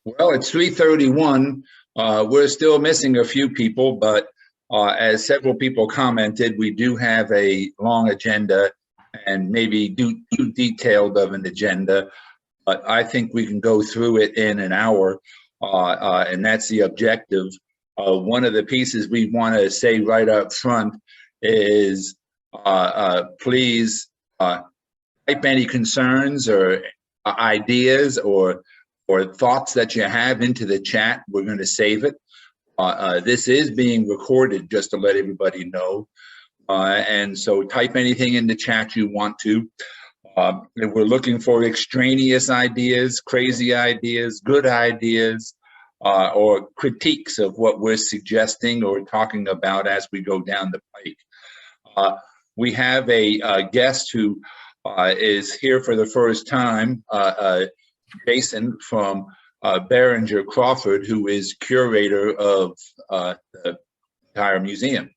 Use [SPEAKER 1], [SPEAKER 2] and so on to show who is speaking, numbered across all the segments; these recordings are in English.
[SPEAKER 1] Well, it's 3:31. We're still missing a few people, but as several people commented, we do have a long agenda and maybe too detailed of an agenda. But I think we can go through it in an hour, and that's the objective. One of the pieces we want to say right up front is please type any concerns or ideas or thoughts that you have into the chat. We're going to save it. This is being recorded, just to let everybody know. And so type anything in the chat you want to. If we're looking for extraneous ideas, crazy ideas, good ideas, or critiques of what we're suggesting or talking about as we go down the pike. We have a guest who is here for the first time, Jason from Behringer Crawford, who is curator of the entire museum.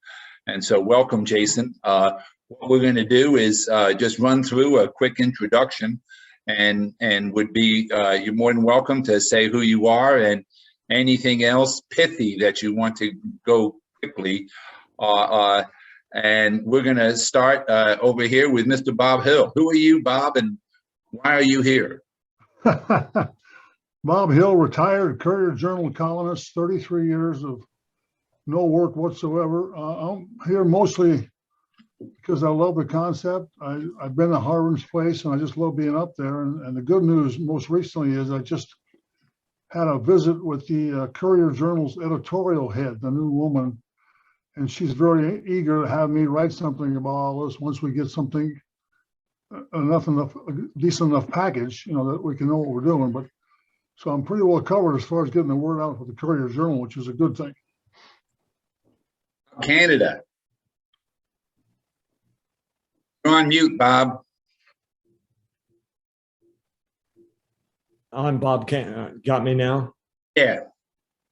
[SPEAKER 1] And so welcome, Jason. What we're going to do is just run through a quick introduction, and would be you're more than welcome to say who you are and anything else pithy that you want to go quickly. And we're going to start over here with Mr. Bob Hill. Who are you, Bob, and why are you here?
[SPEAKER 2] Bob Hill, retired Courier Journal columnist, 33 years of no work whatsoever. I'm here mostly because I love the concept. I've been to Harlan's place and I just love being up there. And the good news most recently is I just had a visit with the Courier Journal's editorial head, the new woman, and she's very eager to have me write something about all this once we get something decent enough package, that we can know what we're doing. But so I'm pretty well covered as far as getting the word out for the Courier Journal, which is a good thing.
[SPEAKER 1] Canada. You're on mute, Bob.
[SPEAKER 3] I'm Bob got me now?
[SPEAKER 1] Yeah.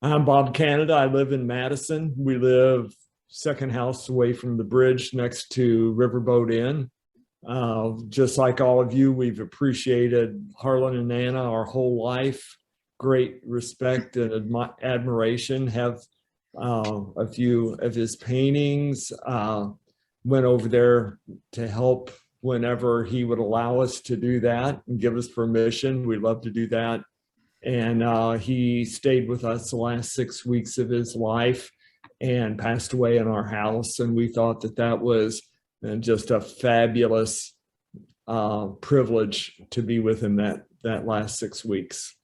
[SPEAKER 3] I'm Bob Canada. I live in Madison. We live second house away from the bridge next to Riverboat Inn. Just like all of you, we've appreciated Harlan and Anna our whole life. Great respect and admiration. Have a few of his paintings. Went over there to help whenever he would allow us to do that and give us permission. We'd love to do that. And he stayed with us the last 6 weeks of his life and passed away in our house. And we thought that that was just a fabulous privilege to be with him that last 6 weeks.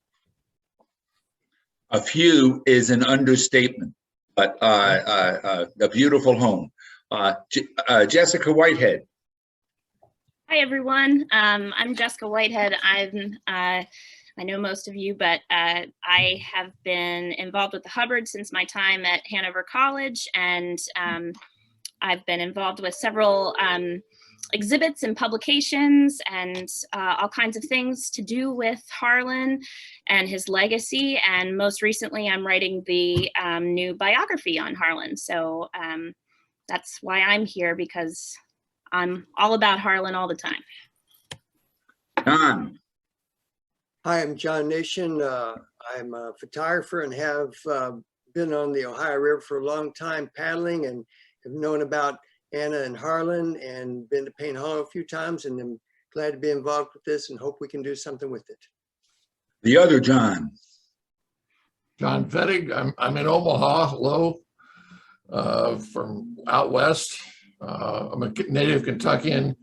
[SPEAKER 1] A few is an understatement, but a beautiful home. Jessica Whitehead.
[SPEAKER 4] Hi, everyone. I'm Jessica Whitehead. I know most of you, but I have been involved with the Hubbard since my time at Hanover College, and I've been involved with several exhibits and publications and all kinds of things to do with Harlan and his legacy. And most recently, I'm writing the new biography on Harlan. So that's why I'm here, because I'm all about Harlan all the time.
[SPEAKER 1] John.
[SPEAKER 5] Hi, I'm John Nation. I'm a photographer and have been on the Ohio River for a long time paddling, and have known about Anna and Harlan and been to Payne Hollow a few times, and I'm glad to be involved with this and hope we can do something with it.
[SPEAKER 1] The other John.
[SPEAKER 6] John Fettig. I'm in Omaha, hello, from out west. I'm a native Kentuckian,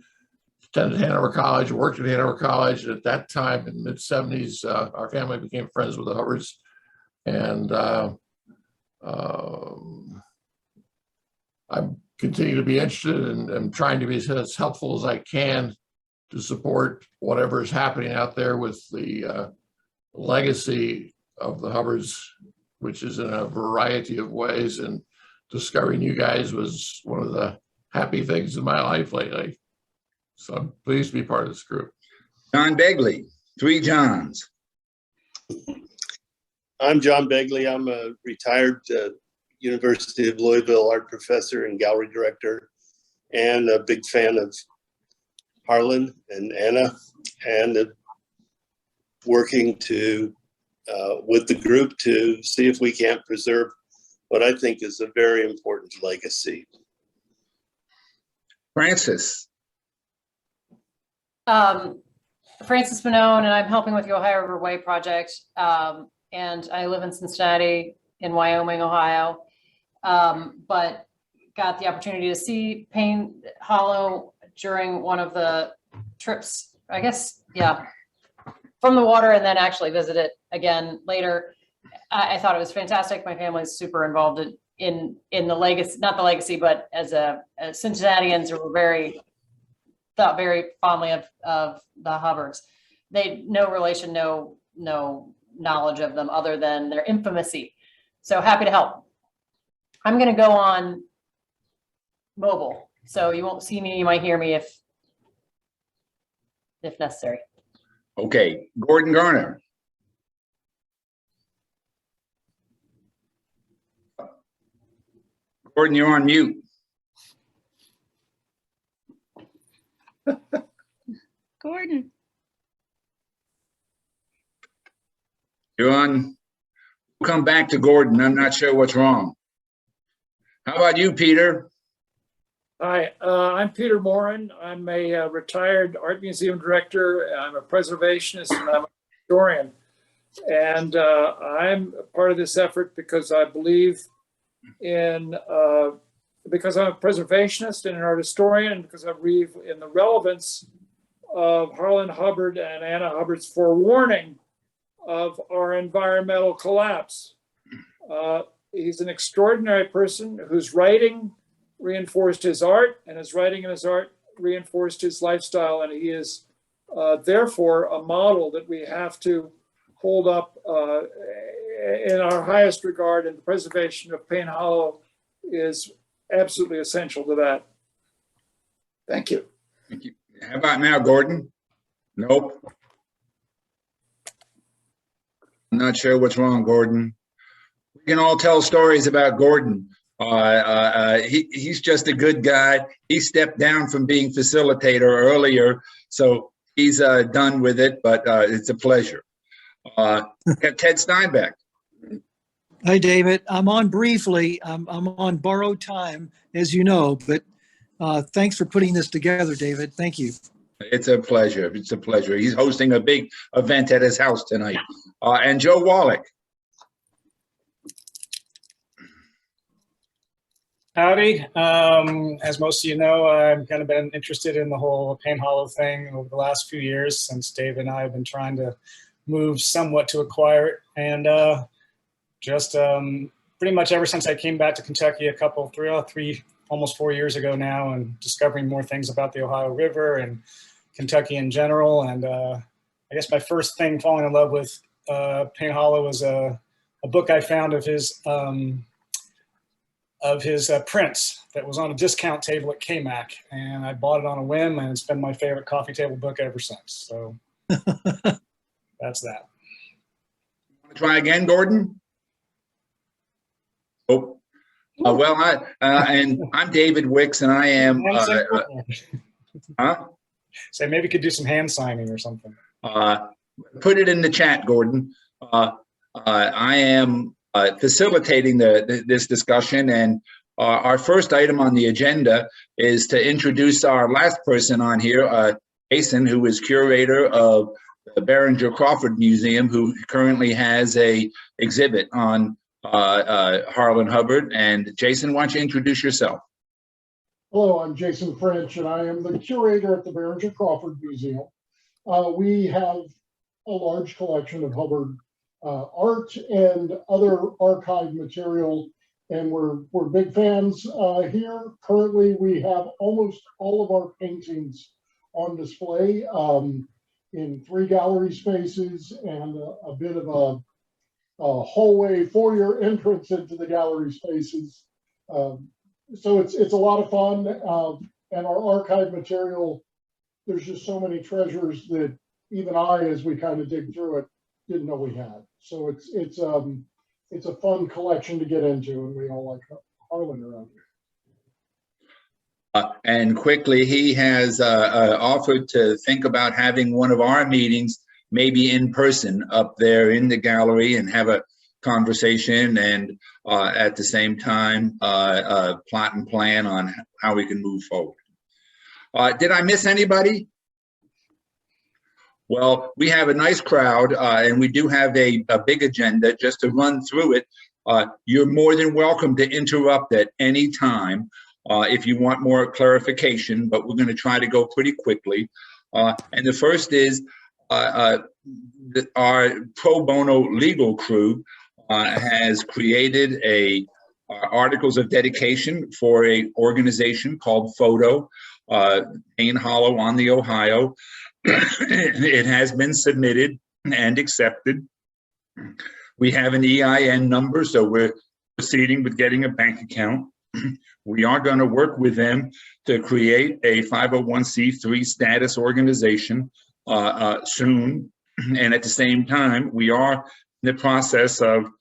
[SPEAKER 6] attended Hanover College, worked at Hanover College. At that time, in the mid-70s, our family became friends with the Hubbards. And I continue to be interested and trying to be as helpful as I can to support whatever is happening out there with the legacy of the Hubbards, which is in a variety of ways. And discovering you guys was one of the happy things in my life lately. So I'm pleased to be part of this group.
[SPEAKER 1] John Begley, three Johns.
[SPEAKER 7] I'm John Begley. I'm a retired University of Louisville art professor and gallery director, and a big fan of Harlan and Anna, and working to with the group to see if we can't preserve what I think is a very important legacy.
[SPEAKER 1] Francis.
[SPEAKER 8] Francis Manone, and I'm helping with the Ohio River Way project. And I live in Cincinnati in Wyoming, Ohio. But got the opportunity to see Payne Hollow during one of the trips, I guess, yeah, from the water, and then actually visit it again later. I thought it was fantastic. My family's super involved in the legacy, not the legacy, but as Cincinnatians were thought very fondly of the Hubbards. They no relation, no knowledge of them other than their infamousy. So happy to help. I'm going to go on mobile, so you won't see me. You might hear me if necessary.
[SPEAKER 1] Okay, Gordon Garner. Gordon, you're on mute.
[SPEAKER 4] Gordon.
[SPEAKER 1] You're on. We'll come back to Gordon. I'm not sure what's wrong. How about you, Peter?
[SPEAKER 9] Hi, I'm Peter Morin. I'm a retired art museum director. I'm a preservationist and I'm a historian. And I'm a part of this effort because I believe in, because I'm a preservationist and an art historian, and because I believe in the relevance of Harlan Hubbard and Anna Hubbard's forewarning of our environmental collapse. He's an extraordinary person whose writing reinforced his art, and his writing and his art reinforced his lifestyle, and he is therefore a model that we have to hold up in our highest regard, and the preservation of Payne Hollow is absolutely essential to that. Thank you.
[SPEAKER 1] Thank you. How about now, Gordon? Nope. I'm not sure what's wrong, Gordon. We can all tell stories about Gordon. He's just a good guy. He stepped down from being facilitator earlier, so he's done with it, but it's a pleasure. Ted Steinbeck.
[SPEAKER 10] Hi, David. I'm on briefly. I'm on borrowed time, as you know, but thanks for putting this together, David. Thank you.
[SPEAKER 1] It's a pleasure. It's a pleasure. He's hosting a big event at his house tonight. And Joe Wallach.
[SPEAKER 11] Howdy. As most of you know, I've kind of been interested in the whole Payne Hollow thing over the last few years, since Dave and I have been trying to move somewhat to acquire it. And just pretty much ever since I came back to Kentucky almost 4 years ago now, and discovering more things about the Ohio River and Kentucky in general. And I guess my first thing falling in love with Payne Hollow was a book I found of his prints that was on a discount table at KMAC, and I bought it on a whim, and it's been my favorite coffee table book ever since. So that's that.
[SPEAKER 1] Want to try again, Gordon? Oh. Well, and I'm David Wicks, and I am.
[SPEAKER 11] So maybe we could do some hand signing or something.
[SPEAKER 1] Put it in the chat, Gordon. I am facilitating this discussion, and our first item on the agenda is to introduce our last person on here, Jason, who is curator of the Behringer Crawford Museum, who currently has a exhibit on Harlan Hubbard. And Jason, why don't you introduce yourself?
[SPEAKER 12] Hello, I'm Jason French, and I am the curator at the Behringer Crawford Museum. We have a large collection of Hubbard art and other archive material, and we're big fans here. Currently, we have almost all of our paintings on display in 3 gallery spaces and a bit of a hallway foyer entrance into the gallery spaces. So it's a lot of fun, and our archive material, there's just so many treasures that even I, as we kind of dig through it, didn't know we had. So it's a fun collection to get into, and we all like Harlan around here.
[SPEAKER 1] And quickly, he has offered to think about having one of our meetings maybe in person up there in the gallery and have a conversation, and at the same time plot and plan on how we can move forward. Did I miss anybody? Well, we have a nice crowd, and we do have a big agenda. Just to run through it, you're more than welcome to interrupt at any time if you want more clarification, but we're going to try to go pretty quickly. And the first is our pro bono legal crew has created a articles of dedication for a organization called Photo, Payne Hollow on the Ohio. It has been submitted and accepted. We have an EIN number, so we're proceeding with getting a bank account. We are going to work with them to create a 501c3 status organization soon. And at the same time, we are in the process of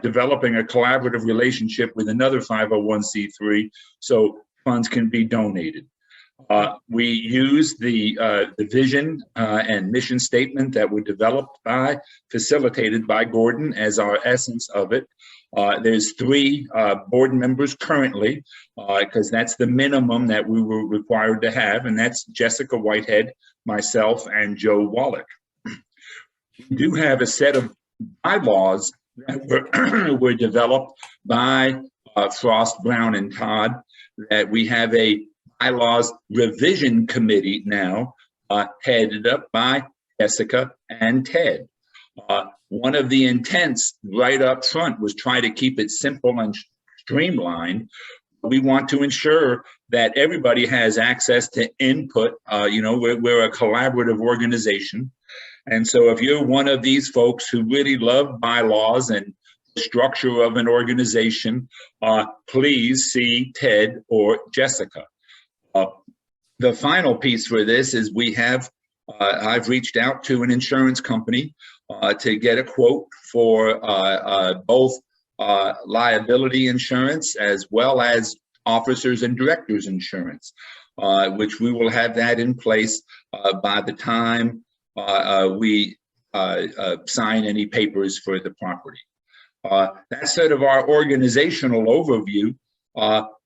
[SPEAKER 1] developing a collaborative relationship with another 501c3 so funds can be donated. We use the vision and mission statement that were developed by, facilitated by Gordon as our essence of it. There's 3 board members currently, because that's the minimum that we were required to have, and that's Jessica Whitehead, myself, and Joe Wallach. We do have a set of bylaws that were developed by Frost, Brown, and Todd, that we have a bylaws revision committee now, headed up by Jessica and Ted. One of the intents right up front was try to keep it simple and streamlined. We want to ensure that everybody has access to input. We're a collaborative organization. And so if you're one of these folks who really love bylaws and the structure of an organization, please see Ted or Jessica. The final piece for this is I've reached out to an insurance company to get a quote for both liability insurance as well as officers and directors insurance, which we will have that in place by the time we sign any papers for the property. That's sort of our organizational overview.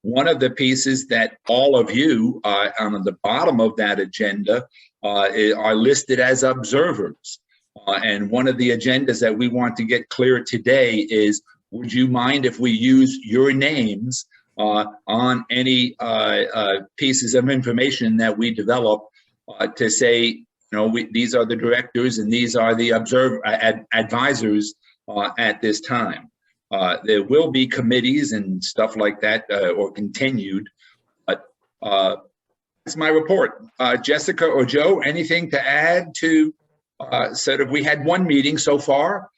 [SPEAKER 1] One of the pieces that all of you on the bottom of that agenda are listed as observers. And one of the agendas that we want to get clear today is, would you mind if we use your names on any pieces of information that we develop to say, these are the directors and these are the advisors at this time. There will be committees and stuff like that, or continued, but that's my report. Jessica or Joe, anything to add to we had one meeting so far,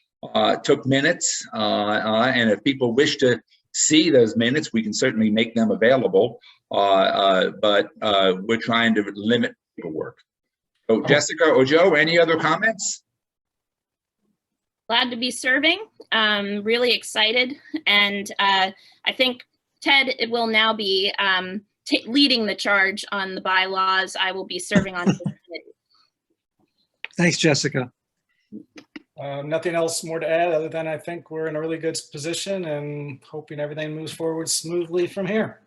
[SPEAKER 1] took minutes, and if people wish to see those minutes, we can certainly make them available, but we're trying to limit paperwork. So Jessica or Joe, any other comments?
[SPEAKER 4] Glad to be serving. Really excited. And I think Ted will now be leading the charge on the bylaws. I will be serving on his committee.
[SPEAKER 10] Thanks, Jessica.
[SPEAKER 11] Nothing else more to add other than I think we're in a really good position and hoping everything moves forward smoothly from here.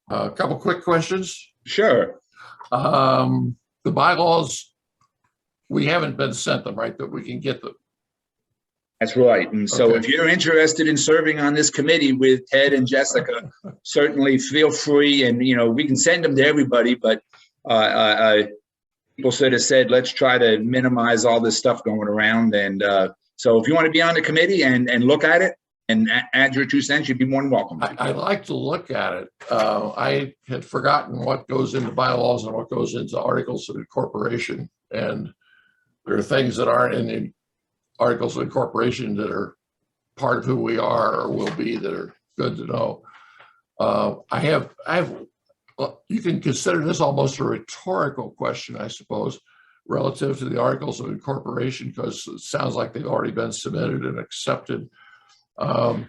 [SPEAKER 6] A couple quick questions.
[SPEAKER 1] Sure.
[SPEAKER 6] The bylaws, we haven't been sent them, right? That we can get them.
[SPEAKER 1] That's right. And so if you're interested in serving on this committee with Ted and Jessica, certainly feel free. And, we can send them to everybody, but people sort of said, let's try to minimize all this stuff going around. And so if you want to be on the committee and look at it and add your 2 cents, you'd be more than welcome.
[SPEAKER 6] I like to look at it. I had forgotten what goes into bylaws and what goes into articles of incorporation. And there are things that aren't in the articles of incorporation that are part of who we are or will be that are good to know. You can consider this almost a rhetorical question, I suppose, relative to the articles of incorporation, because it sounds like they've already been submitted and accepted. It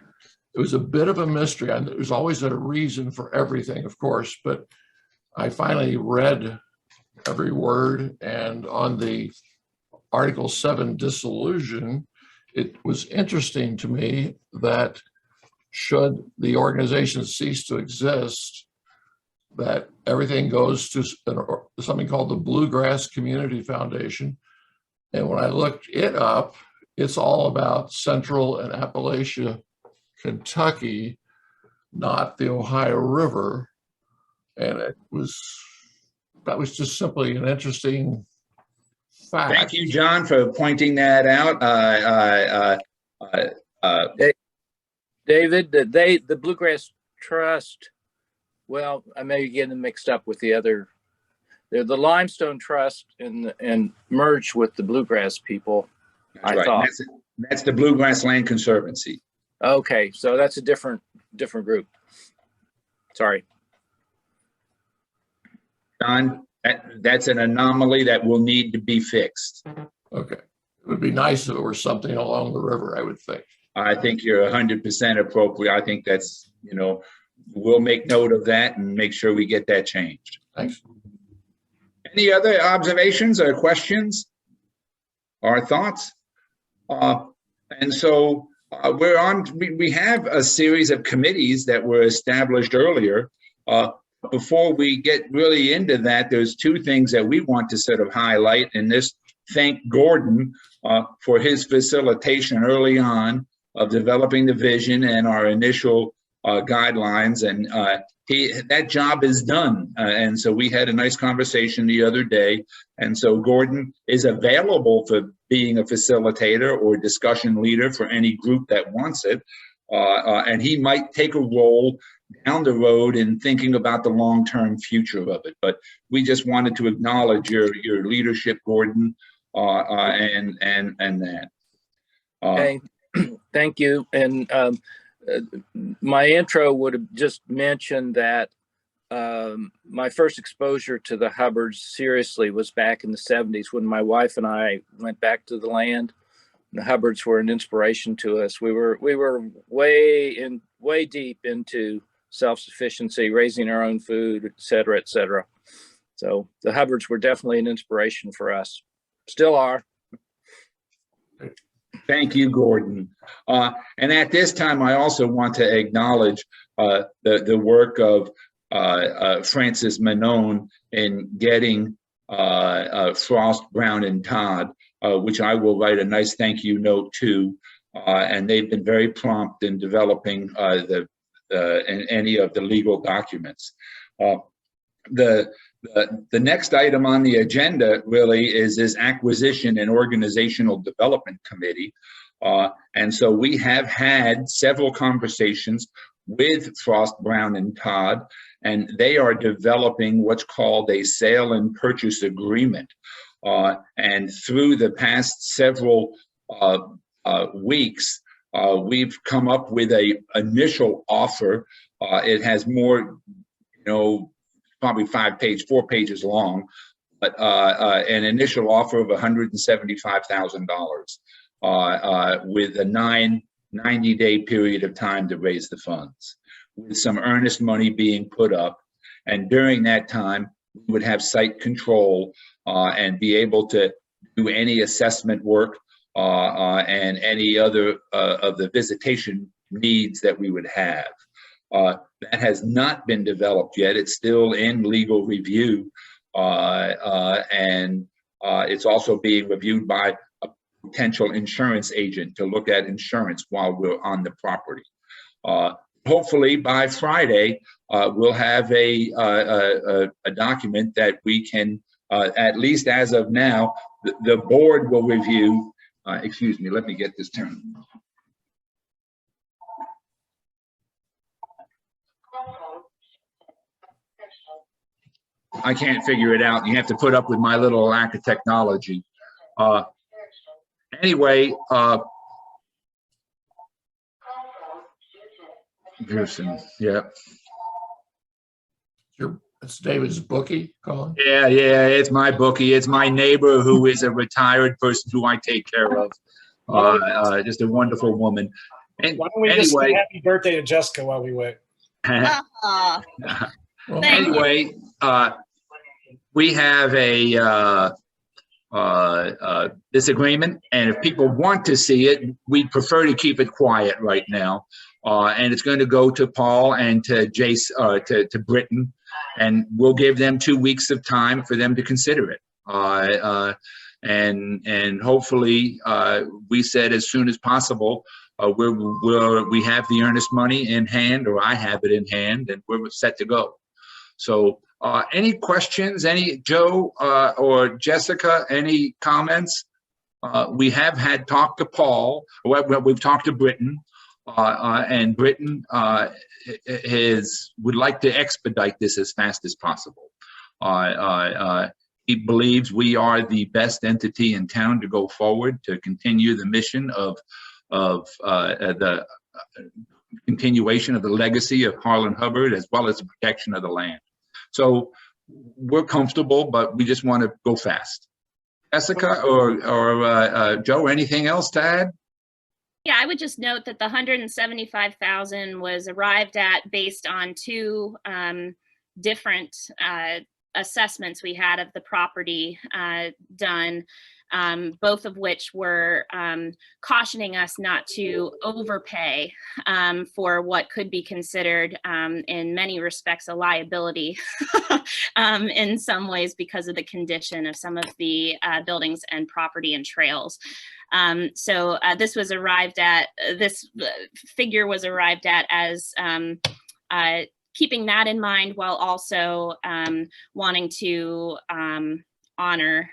[SPEAKER 6] was a bit of a mystery. And there's always a reason for everything, of course, but I finally read every word, and on the Article 7 dissolution, it was interesting to me that should the organization cease to exist, that everything goes to something called the Bluegrass Community Foundation. And when I looked it up, it's all about Central and Appalachia, Kentucky, not the Ohio River. And that was just simply an interesting fact.
[SPEAKER 1] Thank you, John, for pointing that out.
[SPEAKER 13] David, the Bluegrass Trust, well, I may be getting them mixed up with the other. They're the Limestone Trust and merged with the Bluegrass people.
[SPEAKER 1] That's right.
[SPEAKER 13] thought.
[SPEAKER 1] That's the Bluegrass Land Conservancy.
[SPEAKER 13] Okay, so that's a different group. Sorry.
[SPEAKER 1] John, that's an anomaly that will need to be fixed.
[SPEAKER 6] Okay. It would be nice if it were something along the river, I would think.
[SPEAKER 1] I think you're 100% appropriate. I think that's, we'll make note of that and make sure we get that changed.
[SPEAKER 6] Thanks.
[SPEAKER 1] Any other observations or questions or thoughts? And so we're on, we have a series of committees that were established earlier. Before we get really into that, there's two things that we want to sort of highlight, and this thank Gordon for his facilitation early on of developing the vision and our initial guidelines, and that job is done. And so we had a nice conversation the other day, and so Gordon is available for being a facilitator or discussion leader for any group that wants it, and he might take a role down the road in thinking about the long-term future of it. But we just wanted to acknowledge your leadership, Gordon, and that.
[SPEAKER 13] Okay. Thank you. And my intro would have just mentioned that my first exposure to the Hubbards seriously was back in the 70s when my wife and I went back to the land. The Hubbards were an inspiration to us. We were way deep into self-sufficiency, raising our own food, et cetera, et cetera. So the Hubbards were definitely an inspiration for us. Still are.
[SPEAKER 1] Thank you, Gordon. And at this time, I also want to acknowledge the work of Francis Manone in getting Frost, Brown, and Todd, which I will write a nice thank you note to. And they've been very prompt in developing any of the legal documents. The next item on the agenda really is this Acquisition and Organizational Development Committee. And so we have had several conversations with Frost, Brown, and Todd, and they are developing what's called a sale and purchase agreement. And through the past several weeks, we've come up with a initial offer. It has more, probably 4 pages long, but an initial offer of $175,000 with a 90-day period of time to raise the funds, with some earnest money being put up. And during that time, we would have site control and be able to do any assessment work and any other of the visitation needs that we would have. That has not been developed yet. It's still in legal review, and it's also being reviewed by a potential insurance agent to look at insurance while we're on the property. Hopefully by Friday, we'll have a document that we can, at least as of now, the board will review. Excuse me, let me get this turned. I can't figure it out. You have to put up with my little lack of technology. Anyway, Pearson, yeah.
[SPEAKER 6] It's David's bookie, Colin?
[SPEAKER 1] Yeah, it's my bookie. It's my neighbor who is a retired person who I take care of. Just a wonderful woman. And
[SPEAKER 11] why don't we just say happy birthday to Jessica while we wait?
[SPEAKER 1] Anyway, we have a this agreement. And if people want to see it, we prefer to keep it quiet right now. And it's going to go to Paul and to Jace, to Britton, and we'll give them 2 weeks of time for them to consider it. And hopefully, we said as soon as possible, we have the earnest money in hand, or I have it in hand, and we're set to go. So any questions, Joe or Jessica, any comments? We have had talk to Paul, we've talked to Britton, and Britton would like to expedite this as fast as possible. He believes we are the best entity in town to go forward to continue the mission of the continuation of the legacy of Harlan Hubbard, as well as the protection of the land. So we're comfortable, but we just want to go fast. Jessica or Joe, anything else to add?
[SPEAKER 4] Yeah, I would just note that the $175,000 was arrived at based on two different assessments we had of the property done, both of which were cautioning us not to overpay for what could be considered in many respects a liability in some ways because of the condition of some of the buildings and property and trails. So this was arrived at, this figure was arrived at as keeping that in mind while also wanting to honor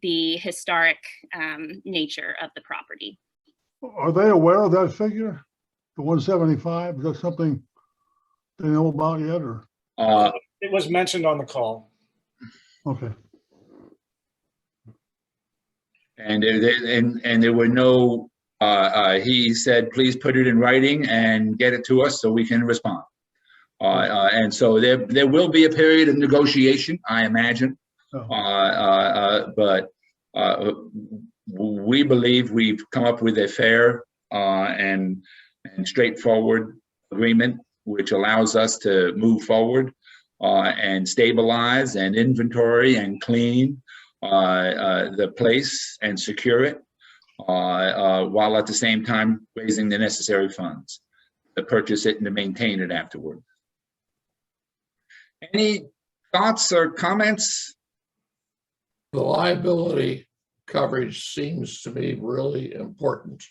[SPEAKER 4] the historic nature of the property.
[SPEAKER 2] Are they aware of that figure, the 175? Is that something they know about yet, or?
[SPEAKER 11] It was mentioned on the call.
[SPEAKER 2] Okay.
[SPEAKER 1] And there were no, he said, please put it in writing and get it to us so we can respond. And so there will be a period of negotiation, I imagine. But we believe we've come up with a fair and straightforward agreement, which allows us to move forward and stabilize and inventory and clean the place and secure it, while at the same time raising the necessary funds to purchase it and to maintain it afterward. Any thoughts or comments?
[SPEAKER 6] The liability coverage seems to be really important.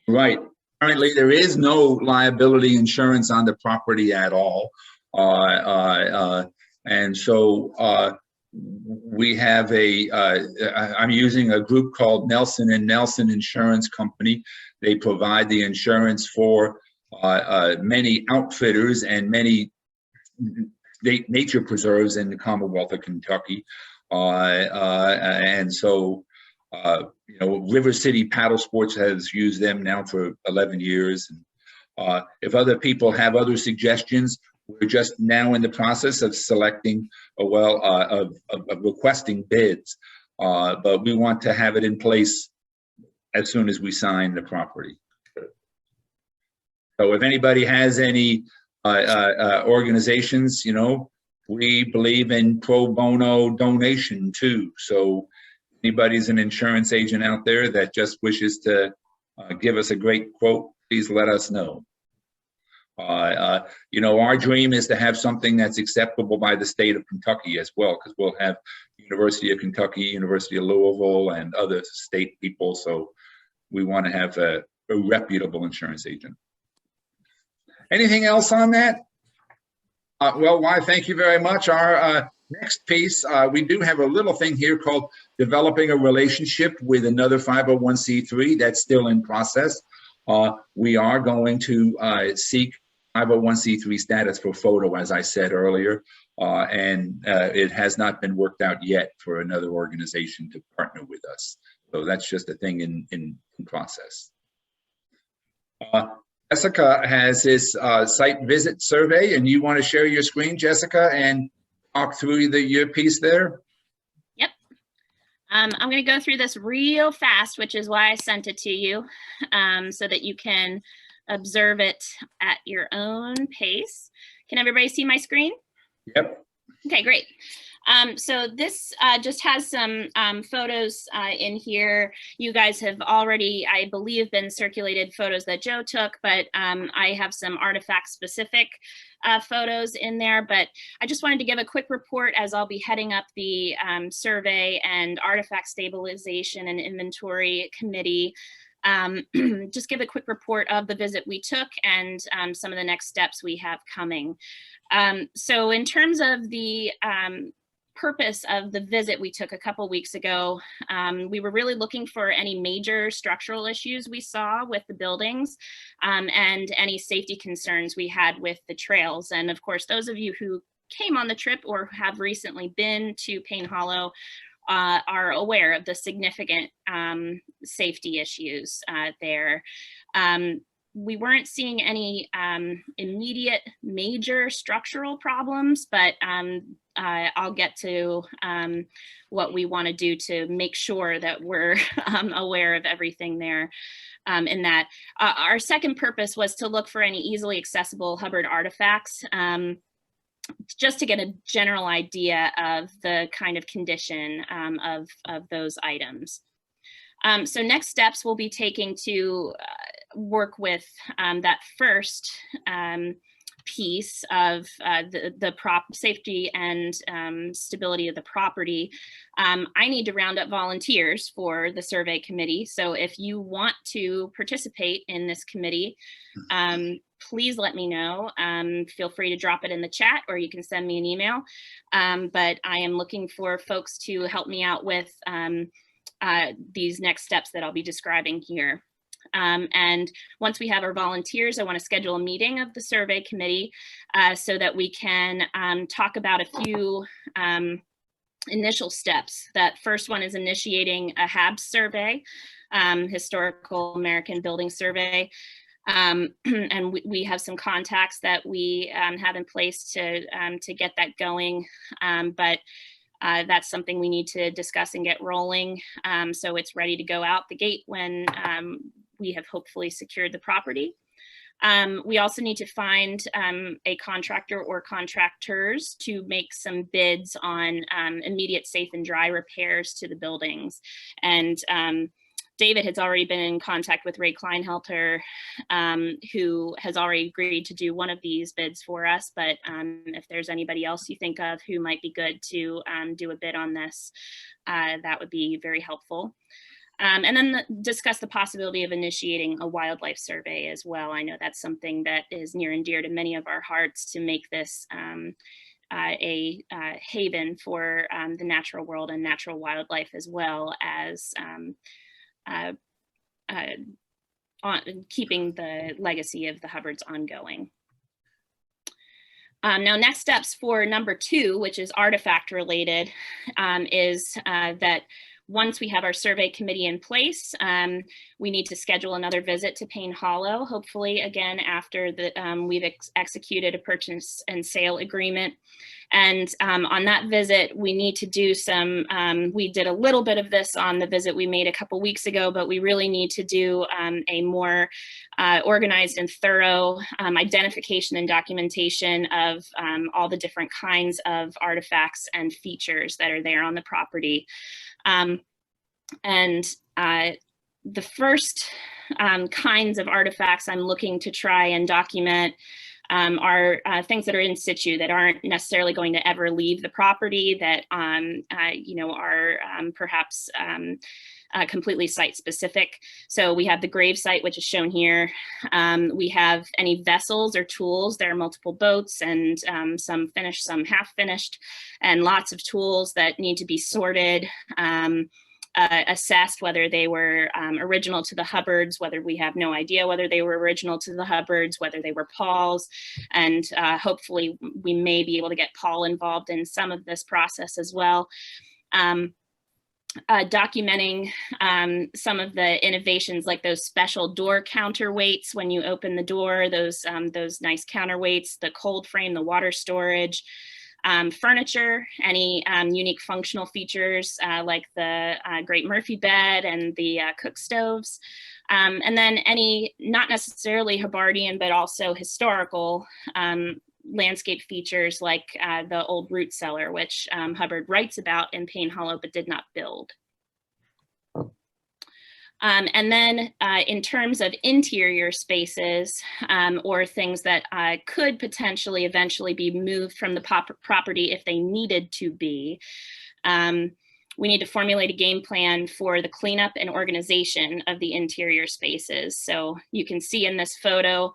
[SPEAKER 1] Right. Currently, there is no liability insurance on the property at all. And so we have I'm using a group called Nelson & Nelson Insurance Company. They provide the insurance for many outfitters and many nature preserves in the Commonwealth of Kentucky. And so, River City Paddle Sports has used them now for 11 years. And, if other people have other suggestions, we're just now in the process of selecting, of requesting bids. But we want to have it in place as soon as we sign the property. So if anybody has any organizations, we believe in pro bono donation too. So anybody's an insurance agent out there that just wishes to give us a great quote, please let us know. Our dream is to have something that's acceptable by the state of Kentucky as well, because we'll have University of Kentucky, University of Louisville, and other state people. So we want to have a reputable insurance agent. Anything else on that? Well, why, thank you very much. Our next piece, we do have a little thing here called developing a relationship with another 501c3. That's still in process. We are going to seek 501c3 status for photo, as I said earlier, and it has not been worked out yet for another organization to partner with us. So that's just a thing in process. Jessica has this site visit survey, and you want to share your screen, Jessica, and talk through your piece there?
[SPEAKER 4] Yep. I'm going to go through this real fast, which is why I sent it to you, so that you can observe it at your own pace. Can everybody see my screen?
[SPEAKER 1] Yep.
[SPEAKER 4] Okay, great. So this just has some photos in here. You guys have already, I believe, been circulated photos that Joe took, but I have some artifact specific photos in there. But I just wanted to give a quick report as I'll be heading up the survey and artifact stabilization and inventory committee. Just give a quick report of the visit we took and some of the next steps we have coming. So in terms of the purpose of the visit we took a couple weeks ago, we were really looking for any major structural issues we saw with the buildings and any safety concerns we had with the trails. And of course, those of you who came on the trip or have recently been to Payne Hollow are aware of the significant safety issues there. We weren't seeing any immediate major structural problems, but I'll get to what we want to do to make sure that we're aware of everything there. In that, our second purpose was to look for any easily accessible Hubbard artifacts, just to get a general idea of the kind of condition of those items. So next steps we'll be taking to work with that first piece of the safety and stability of the property. I need to round up volunteers for the survey committee. So if you want to participate in this committee, please let me know. Feel free to drop it in the chat or you can send me an email. But I am looking for folks to help me out with these next steps that I'll be describing here. And once we have our volunteers, I want to schedule a meeting of the survey committee so that we can talk about a few initial steps. That first one is initiating a HAB survey, Historical American Building Survey. And we have some contacts that we have in place to get that going. But that's something we need to discuss and get rolling. So it's ready to go out the gate when we have hopefully secured the property. We also need to find a contractor or contractors to make some bids on immediate safe and dry repairs to the buildings. And David has already been in contact with Ray Kleinhelter, who has already agreed to do one of these bids for us. But if there's anybody else you think of who might be good to do a bid on this, that would be very helpful. And then discuss the possibility of initiating a wildlife survey as well. I know that's something that is near and dear to many of our hearts, to make this a haven for the natural world and natural wildlife, as well as keeping the legacy of the Hubbards ongoing. Now, next steps for number 2, which is artifact related, is that once we have our survey committee in place, we need to schedule another visit to Payne Hollow, hopefully again after we've executed a purchase and sale agreement. And on that visit, we need to do some, we did a little bit of this on the visit we made a couple weeks ago, but we really need to do a more organized and thorough identification and documentation of all the different kinds of artifacts and features that are there on the property. And the first kinds of artifacts I'm looking to try and document are things that are in situ, that aren't necessarily going to ever leave the property, that you know, are perhaps completely site specific. So we have the grave site, which is shown here. We have any vessels or tools. There are multiple boats and some finished, some half finished, and lots of tools that need to be sorted, assessed whether they were original to the Hubbards, whether we have no idea whether they were original to the Hubbards, whether they were Paul's, and hopefully we may be able to get Paul involved in some of this process as well. Documenting some of the innovations, like those special door counterweights when you open the door, those nice counterweights, the cold frame, the water storage. Furniture, any unique functional features like the Great Murphy bed and the cook stoves. And then any not necessarily Hubbardian, but also historical landscape features like the old root cellar, which Hubbard writes about in Payne Hollow but did not build. And then in terms of interior spaces or things that could potentially eventually be moved from the property if they needed to be, we need to formulate a game plan for the cleanup and organization of the interior spaces. So you can see in this photo,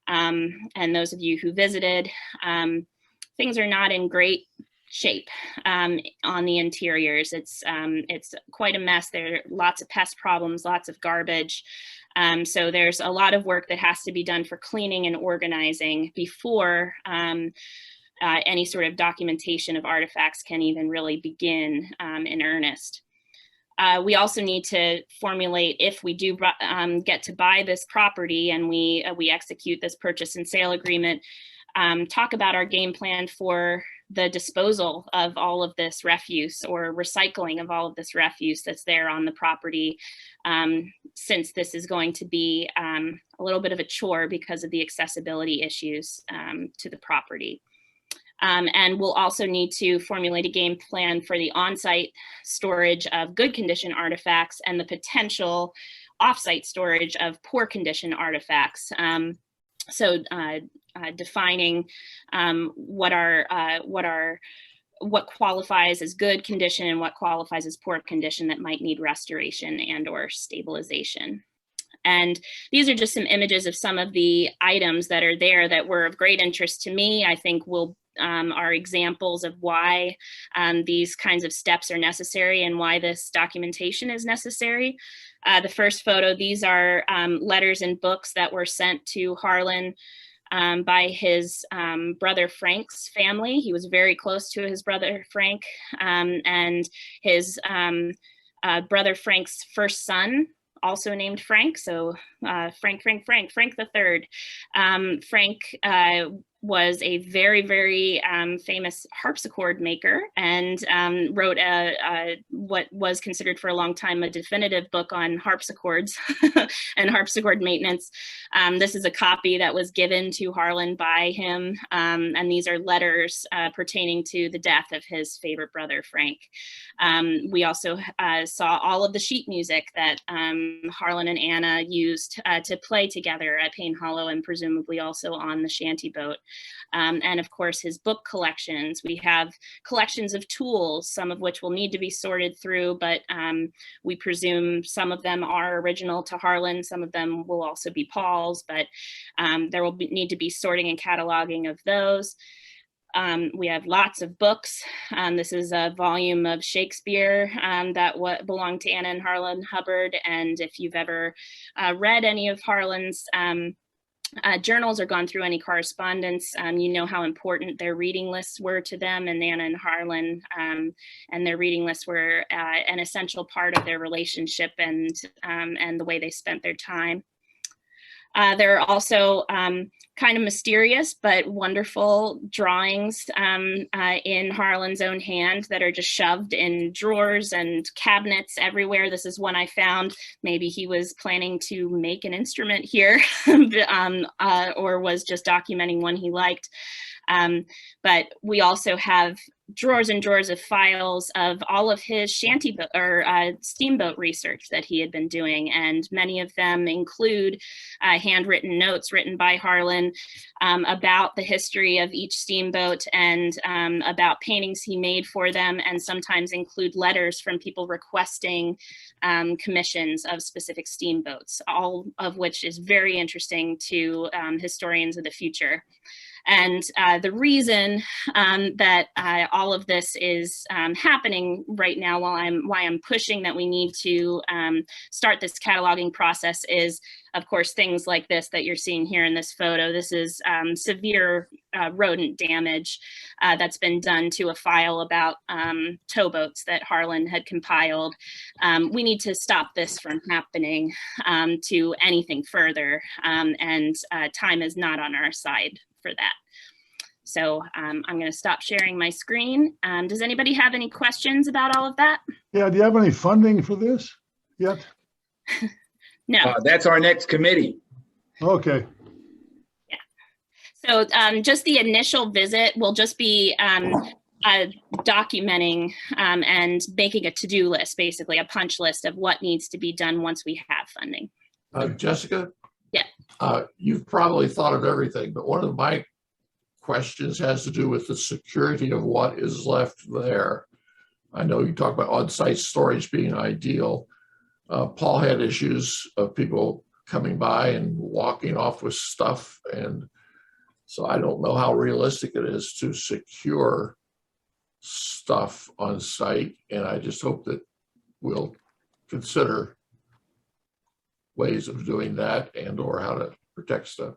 [SPEAKER 4] and those of you who visited, things are not in great shape on the interiors. It's quite a mess. There are lots of pest problems, lots of garbage. So there's a lot of work that has to be done for cleaning and organizing before any sort of documentation of artifacts can even really begin in earnest. We also need to formulate, if we do get to buy this property and we execute this purchase and sale agreement, talk about our game plan for the disposal of all of this refuse or recycling of all of this refuse that's there on the property, since this is going to be a little bit of a chore because of the accessibility issues to the property. And we'll also need to formulate a game plan for the on-site storage of good condition artifacts and the potential off-site storage of poor condition artifacts. So defining what qualifies as good condition and what qualifies as poor condition that might need restoration and or stabilization. And these are just some images of some of the items that are there that were of great interest to me. I think are examples of why these kinds of steps are necessary and why this documentation is necessary. The first photo, these are letters and books that were sent to Harlan by his brother Frank's family. He was very close to his brother Frank, and his brother Frank's first son, also named Frank. So Frank the Third. Frank was a very, very famous harpsichord maker and wrote what was considered for a long time a definitive book on harpsichords and harpsichord maintenance. This is a copy that was given to Harlan by him, and these are letters pertaining to the death of his favorite brother, Frank. We also saw all of the sheet music that Harlan and Anna used to play together at Payne Hollow and presumably also on the shanty boat. And of course, his book collections. We have collections of tools, some of which will need to be sorted through, but we presume some of them are original to Harlan, some of them will also be Paul's, but there will need to be sorting and cataloging of those. We have lots of books. This is a volume of Shakespeare that belonged to Anna and Harlan Hubbard. And if you've ever read any of Harlan's journals or gone through any correspondence, you know how important their reading lists were to them, and Anna and Harlan, and their reading lists were an essential part of their relationship and the way they spent their time. There are also kind of mysterious but wonderful drawings in Harlan's own hand that are just shoved in drawers and cabinets everywhere. This is one I found. Maybe he was planning to make an instrument here or was just documenting one he liked. But we also have drawers and drawers of files of all of his shantyboat or steamboat research that he had been doing, and many of them include handwritten notes written by Harlan about the history of each steamboat and about paintings he made for them, and sometimes include letters from people requesting commissions of specific steamboats, all of which is very interesting to historians of the future. And the reason that all of this is happening right now, why I'm pushing that we need to start this cataloging process is, of course, things like this that you're seeing here in this photo. This is severe rodent damage that's been done to a file about towboats that Harlan had compiled. We need to stop this from happening to anything further, and time is not on our side for that. So I'm going to stop sharing my screen. Does anybody have any questions about all of that?
[SPEAKER 2] Yeah, do you have any funding for this yet?
[SPEAKER 4] No.
[SPEAKER 1] That's our next committee.
[SPEAKER 2] Okay.
[SPEAKER 4] So just the initial visit will just be documenting and making a to-do list, basically a punch list of what needs to be done once we have funding.
[SPEAKER 6] Jessica?
[SPEAKER 4] Yeah.
[SPEAKER 6] You've probably thought of everything, but one of my questions has to do with the security of what is left there. I know you talk about on-site storage being ideal. Paul had issues of people coming by and walking off with stuff. And so I don't know how realistic it is to secure stuff on site. And I just hope that we'll consider ways of doing that and or how to protect stuff.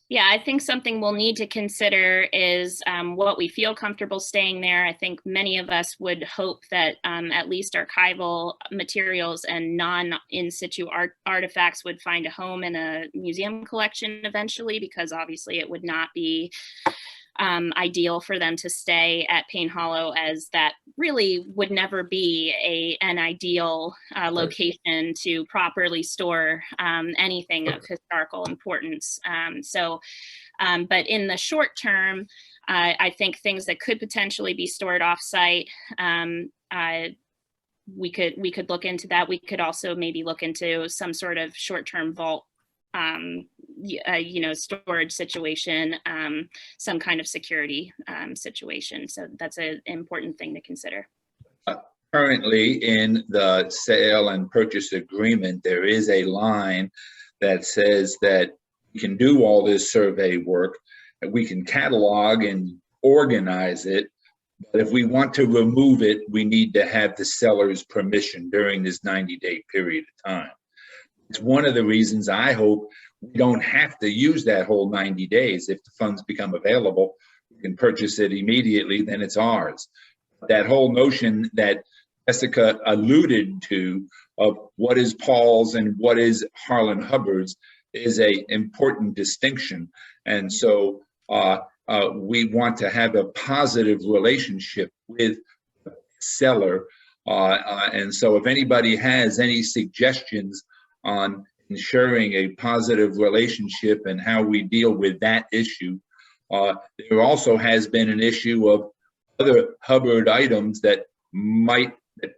[SPEAKER 4] Yeah, I think something we'll need to consider is what we feel comfortable staying there. I think many of us would hope that at least archival materials and non-in situ artifacts would find a home in a museum collection eventually, because obviously it would not be ideal for them to stay at Payne Hollow, as that really would never be an ideal location to properly store anything of historical importance. But in the short term, I think things that could potentially be stored off-site, we could look into that. We could also maybe look into some sort of short-term vault storage situation, some kind of security situation. So that's an important thing to consider.
[SPEAKER 1] Currently in the sale and purchase agreement, there is a line that says that we can do all this survey work, that we can catalog and organize it. But if we want to remove it, we need to have the seller's permission during this 90-day period of time. It's one of the reasons I hope we don't have to use that whole 90 days. If the funds become available, we can purchase it immediately, then it's ours. That whole notion that Jessica alluded to of what is Paul's and what is Harlan Hubbard's is an important distinction. And so we want to have a positive relationship with the seller. And so if anybody has any suggestions on ensuring a positive relationship and how we deal with that issue. There also has been an issue of other Hubbard items that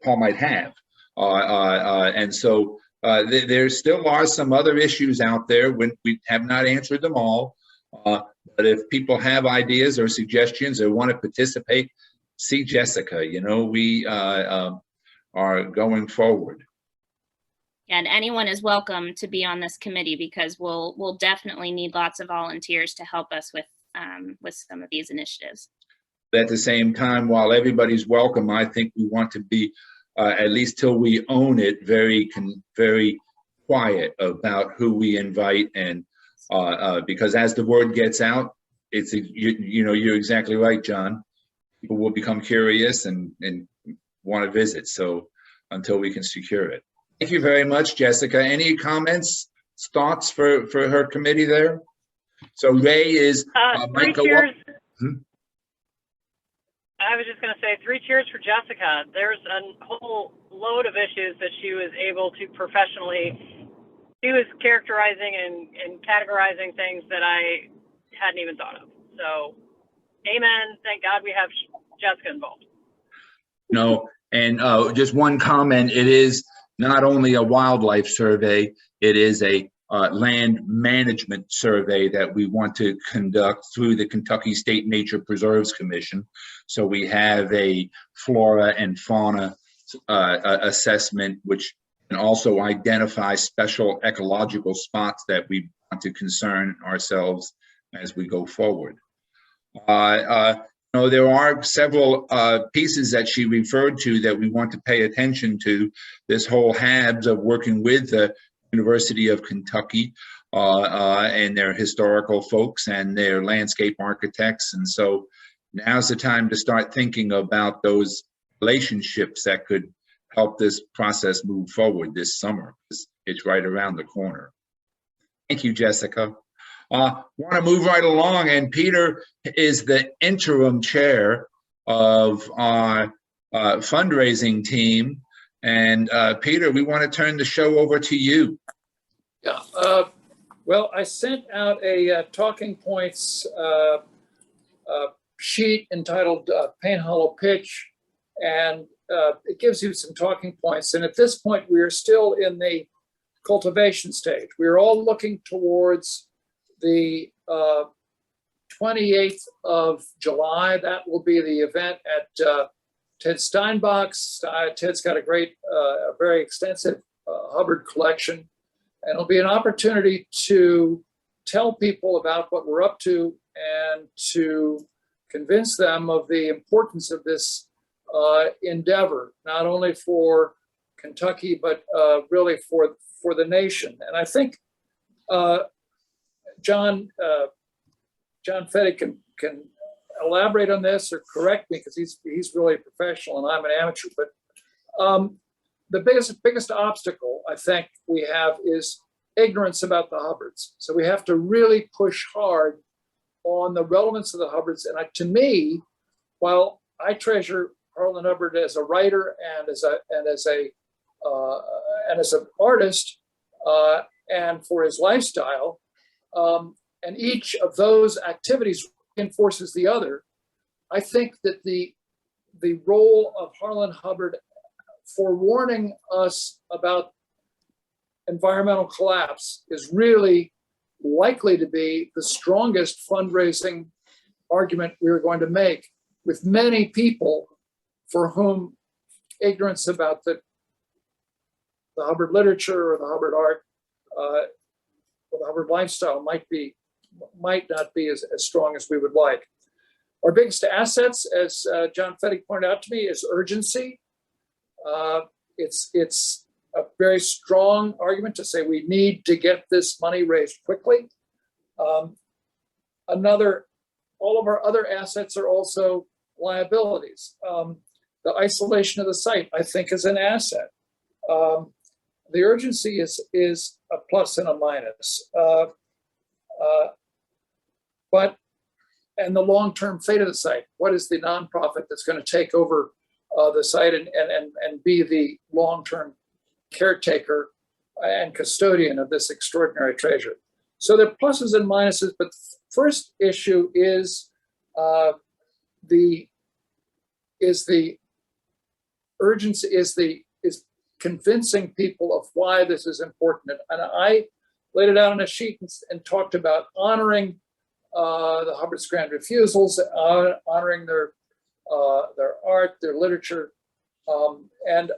[SPEAKER 1] Paul might have. And so there still are some other issues out there when we have not answered them all. But if people have ideas or suggestions or want to participate, see Jessica. We are going forward.
[SPEAKER 4] And anyone is welcome to be on this committee, because we'll definitely need lots of volunteers to help us with some of these initiatives.
[SPEAKER 1] At the same time, while everybody's welcome, I think we want to be, at least till we own it, very quiet about who we invite, and because as the word gets out, you're exactly right, John. People will become curious and want to visit. So until we can secure it. Thank you very much, Jessica. Any comments, thoughts for her committee there? So Ray is
[SPEAKER 14] 3 cheers. I was just going to say 3 cheers for Jessica. There's a whole load of issues that she was able to professionally. She was characterizing and categorizing things that I hadn't even thought of. So, amen. Thank God we have Jessica involved.
[SPEAKER 1] No, and just one comment. It is not only a wildlife survey, it is a land management survey that we want to conduct through the Kentucky State Nature Preserves Commission. So we have a flora and fauna assessment, which can also identify special ecological spots that we want to concern ourselves as we go forward. There are several pieces that she referred to that we want to pay attention to. This whole HABS of working with the University of Kentucky and their historical folks and their landscape architects. And so now's the time to start thinking about those relationships that could help this process move forward this summer, because it's right around the corner. Thank you, Jessica. Want to move right along, and Peter is the interim chair of our fundraising team. And Peter, we want to turn the show over to you.
[SPEAKER 6] Yeah,
[SPEAKER 9] Well, I sent out a talking points sheet entitled Payne Hollow Pitch, and it gives you some talking points. And at this point, we are still in the cultivation stage. We're all looking towards the 28th of July. That will be the event at Ted Steinbach's. Ted's got a very extensive Hubbard collection, and it'll be an opportunity to tell people about what we're up to and to convince them of the importance of this endeavor, not only for Kentucky, but really for the nation. And I think John Fettig can elaborate on this or correct me, because he's really a professional and I'm an amateur. But the biggest obstacle I think we have is ignorance about the Hubbards. So we have to really push hard on the relevance of the Hubbards. And to me, while I treasure Harlan Hubbard as a writer and as an artist and for his lifestyle, and each of those activities reinforces the other, I think that the role of Harlan Hubbard for warning us about environmental collapse is really likely to be the strongest fundraising argument we're going to make with many people for whom ignorance about the Hubbard literature or the Hubbard art or the Hubbard lifestyle might not be as strong as we would like. Our biggest assets, as John Fettig pointed out to me, is urgency. It's a very strong argument to say we need to get this money raised quickly. All of our other assets are also liabilities. The isolation of the site, I think, is an asset. The urgency is a plus and a minus. And the long-term fate of the site. What is the nonprofit that's going to take over the site and be the long-term caretaker and custodian of this extraordinary treasure? So there are pluses and minuses, but the first issue is the urgency, is convincing people of why this is important. And I laid it out on a sheet and talked about honoring the Hubbard's grand refusals, honoring their art, their literature, and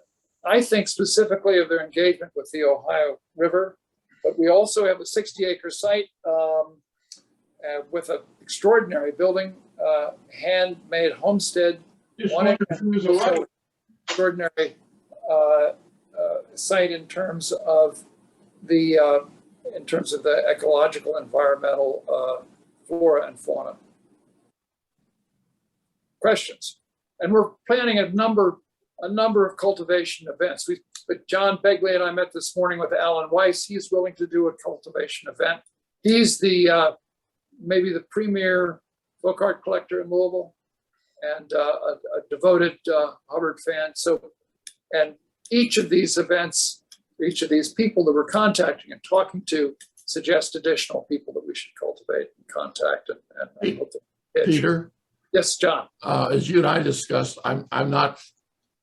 [SPEAKER 9] I think specifically of their engagement with the Ohio River. But we also have a 60-acre site with an extraordinary building, handmade homestead, extraordinary site in terms of the ecological, environmental flora and fauna. Questions? And we're planning a number of cultivation events. But John Begley and I met this morning with Alan Weiss. He's willing to do a cultivation event. He's maybe the premier folk art collector in Louisville and a devoted Hubbard fan. So, and each of these events, each of these people that we're contacting and talking to suggest additional people that we should cultivate and contact and able to pitch.
[SPEAKER 6] Peter?
[SPEAKER 9] Yes, John.
[SPEAKER 6] As you and I discussed, I'm not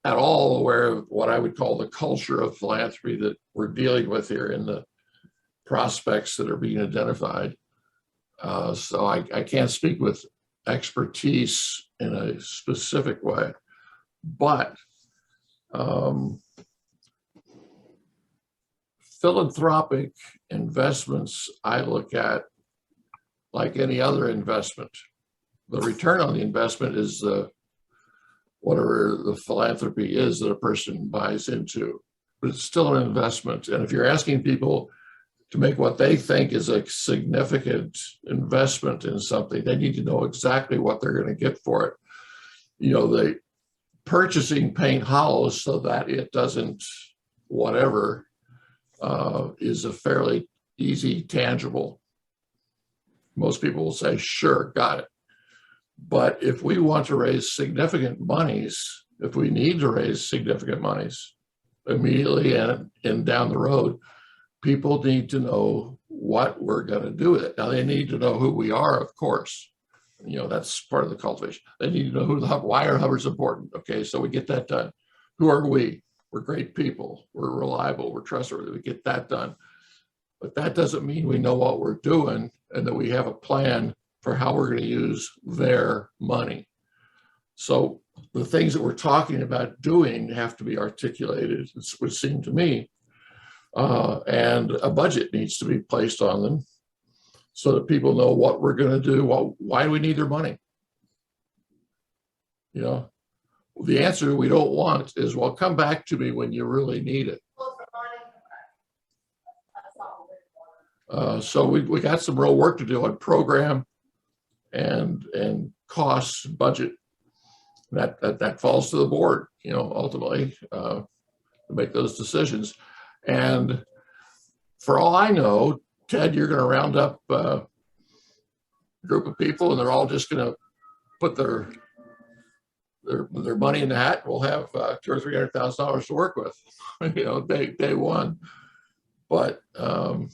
[SPEAKER 6] at all aware of what I would call the culture of philanthropy that we're dealing with here in the prospects that are being identified. So I can't speak with expertise in a specific way, but philanthropic investments I look at like any other investment. The return on the investment is whatever the philanthropy is that a person buys into, but it's still an investment. And if you're asking people to make what they think is a significant investment in something, they need to know exactly what they're going to get for it. You know, the purchasing Payne Hollow so that it doesn't whatever is a fairly easy, tangible. Most people will say, sure, got it. But if we want to raise significant monies, if we need to raise significant monies immediately and down the road, people need to know what we're going to do with it. Now, they need to know who we are, of course. You know, that's part of the cultivation. They need to know why are Hubbards important. Okay, so we get that done. Who are we? We're great people. We're reliable. We're trustworthy. We get that done. But that doesn't mean we know what we're doing and that we have a plan for how we're going to use their money. So the things that we're talking about doing have to be articulated, it would seem to me, and a budget needs to be placed on them so that people know what we're going to do. Why do we need their money? You know, the answer we don't want is, well, come back to me when you really need it. So we got some real work to do on program and costs, budget. That falls to the board, you know, ultimately to make those decisions. And for all I know, Ted, you're going to round up a group of people, and they're all just going to put their money in the hat. We'll have $200,000 or $300,000 to work with, you know, day one. But on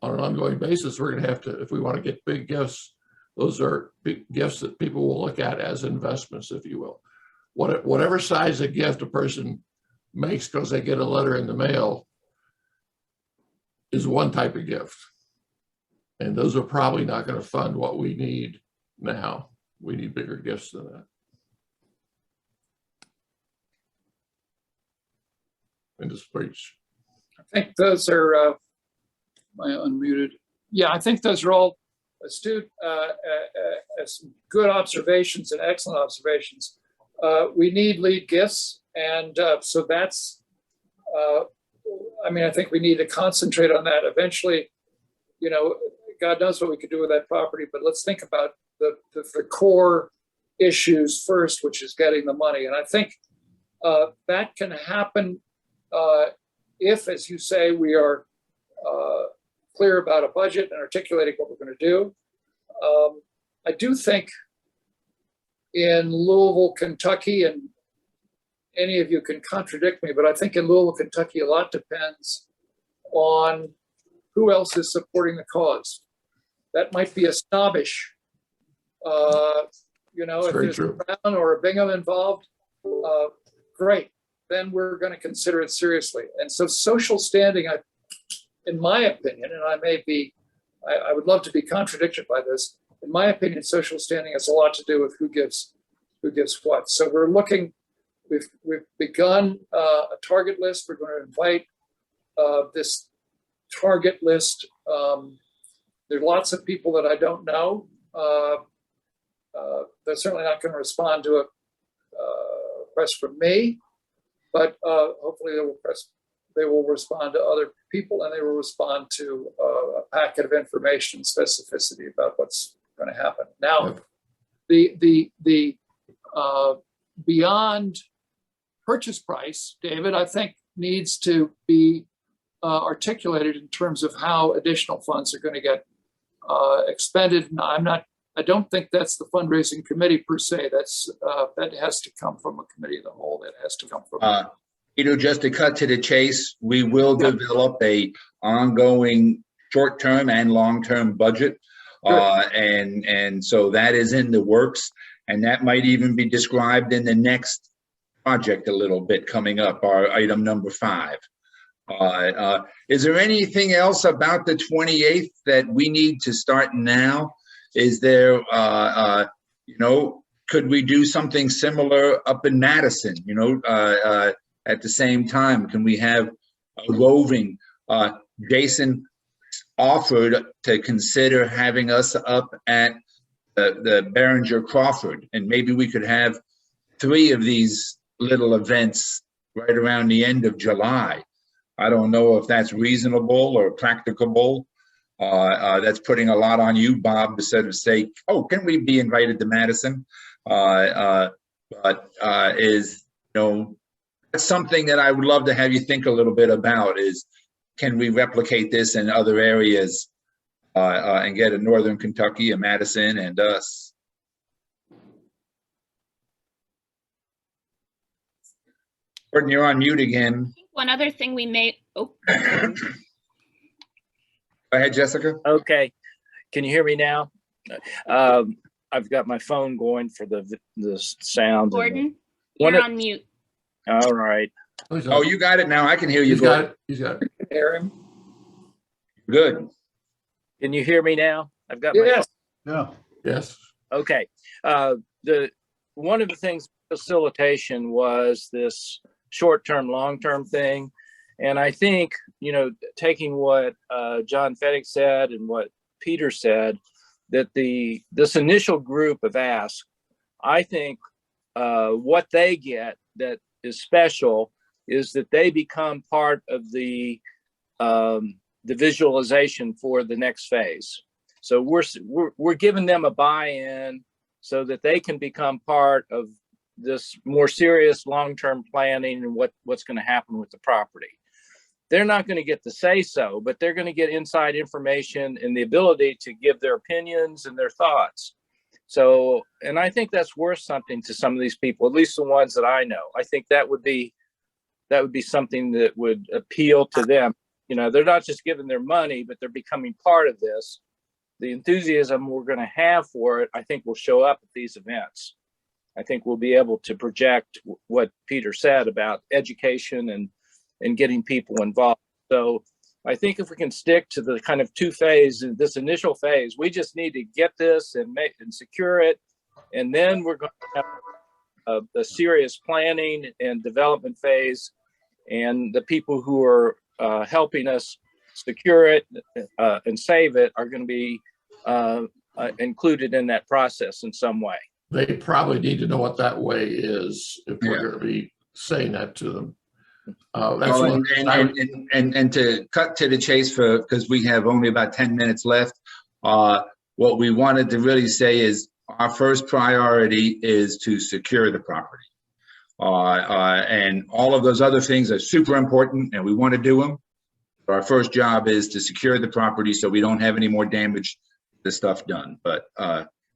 [SPEAKER 6] an ongoing basis, we're going to have to, if we want to get big gifts, those are big gifts that people will look at as investments, if you will. Whatever size of gift a person makes because they get a letter in the mail is one type of gift. And those are probably not going to fund what we need now. We need bigger gifts than that. And just preach.
[SPEAKER 9] I think those are, am I unmuted? Yeah, I think those are all astute, some good observations and excellent observations. We need lead gifts. And so that's, I mean, I think we need to concentrate on that. Eventually, you know, God knows what we could do with that property, but let's think about the core issues first, which is getting the money. And I think that can happen if, as you say, we are clear about a budget and articulating what we're going to do. I do think in Louisville, Kentucky, and any of you can contradict me, but I think in Louisville, Kentucky, a lot depends on who else is supporting the cause. That might be a snobbish, you know, if there's a Brown or a Bingham involved, great, then we're going to consider it seriously. And so social standing, in my opinion, and I may be, I would love to be contradicted by this, in my opinion, social standing has a lot to do with who gives what. So we're looking, we've begun a target list. We're going to invite this target list. There are lots of people that I don't know. They're certainly not going to respond to a request from me, but hopefully they will respond to other people, and they will respond to a packet of information and specificity about what's going to happen. Now, the beyond purchase price, David, I think needs to be articulated in terms of how additional funds are going to get expended. And I don't think that's the fundraising committee per se. That's that has to come from a committee of the whole. That has to come from.
[SPEAKER 1] Just to cut to the chase, we will develop a ongoing short-term and long-term budget. And so that is in the works, and that might even be described in the next project a little bit coming up, our item number 5. Is there anything else about the 28th that we need to start now? Is there, you know, could we do something similar up in Madison, you know, at the same time? Can we have a roving? Jason offered to consider having us up at the Behringer Crawford, and maybe we could have 3 of these little events right around the end of July. I don't know if that's reasonable or practicable. That's putting a lot on you, Bob, to sort of say, oh, can we be invited to Madison? But is, you know, that's something that I would love to have you think a little bit about is, can we replicate this in other areas and get a Northern Kentucky, a Madison, and us? Gordon, you're on mute again.
[SPEAKER 4] One other thing we may,
[SPEAKER 1] Go ahead, Jessica.
[SPEAKER 13] Okay. Can you hear me now? I've got my phone going for the sound.
[SPEAKER 4] Gordon,
[SPEAKER 13] One
[SPEAKER 4] you're
[SPEAKER 13] of-
[SPEAKER 4] on mute.
[SPEAKER 13] All right.
[SPEAKER 1] Oh, you got it now. I can hear you.
[SPEAKER 6] He's got it. He's got it.
[SPEAKER 9] Hear him?
[SPEAKER 1] Good.
[SPEAKER 13] Can you hear me now? I've got
[SPEAKER 9] Yes.
[SPEAKER 2] Yeah.
[SPEAKER 6] Yes.
[SPEAKER 13] Okay. One of the things facilitation was this short-term, long-term thing. And I think, you know, taking what John Fettig said and what Peter said, that this initial group of ask, I think what they get that is special is that they become part of the visualization for the next phase. So we're giving them a buy-in so that they can become part of this more serious long-term planning and what's going to happen with the property. They're not going to get the say-so, but they're going to get inside information and the ability to give their opinions and their thoughts. So, and I think that's worth something to some of these people, at least the ones that I know. I think that would be something that would appeal to them. You know, they're not just giving their money, but they're becoming part of this. The enthusiasm we're going to have for it, I think, will show up at these events. I think we'll be able to project what Peter said about education and getting people involved. So I think if we can stick to the kind of two phase, this initial phase, we just need to get this and secure it. And then we're going to have a serious planning and development phase. And the people who are helping us secure it and save it are going to be included in that process in some way.
[SPEAKER 6] They probably need to know what that way is if we're going to be saying that to them. That's
[SPEAKER 1] and to cut to the chase, because we have only about 10 minutes left, what we wanted to really say is our first priority is to secure the property. And all of those other things are super important and we want to do them. But our first job is to secure the property so we don't have any more damage to the stuff done. But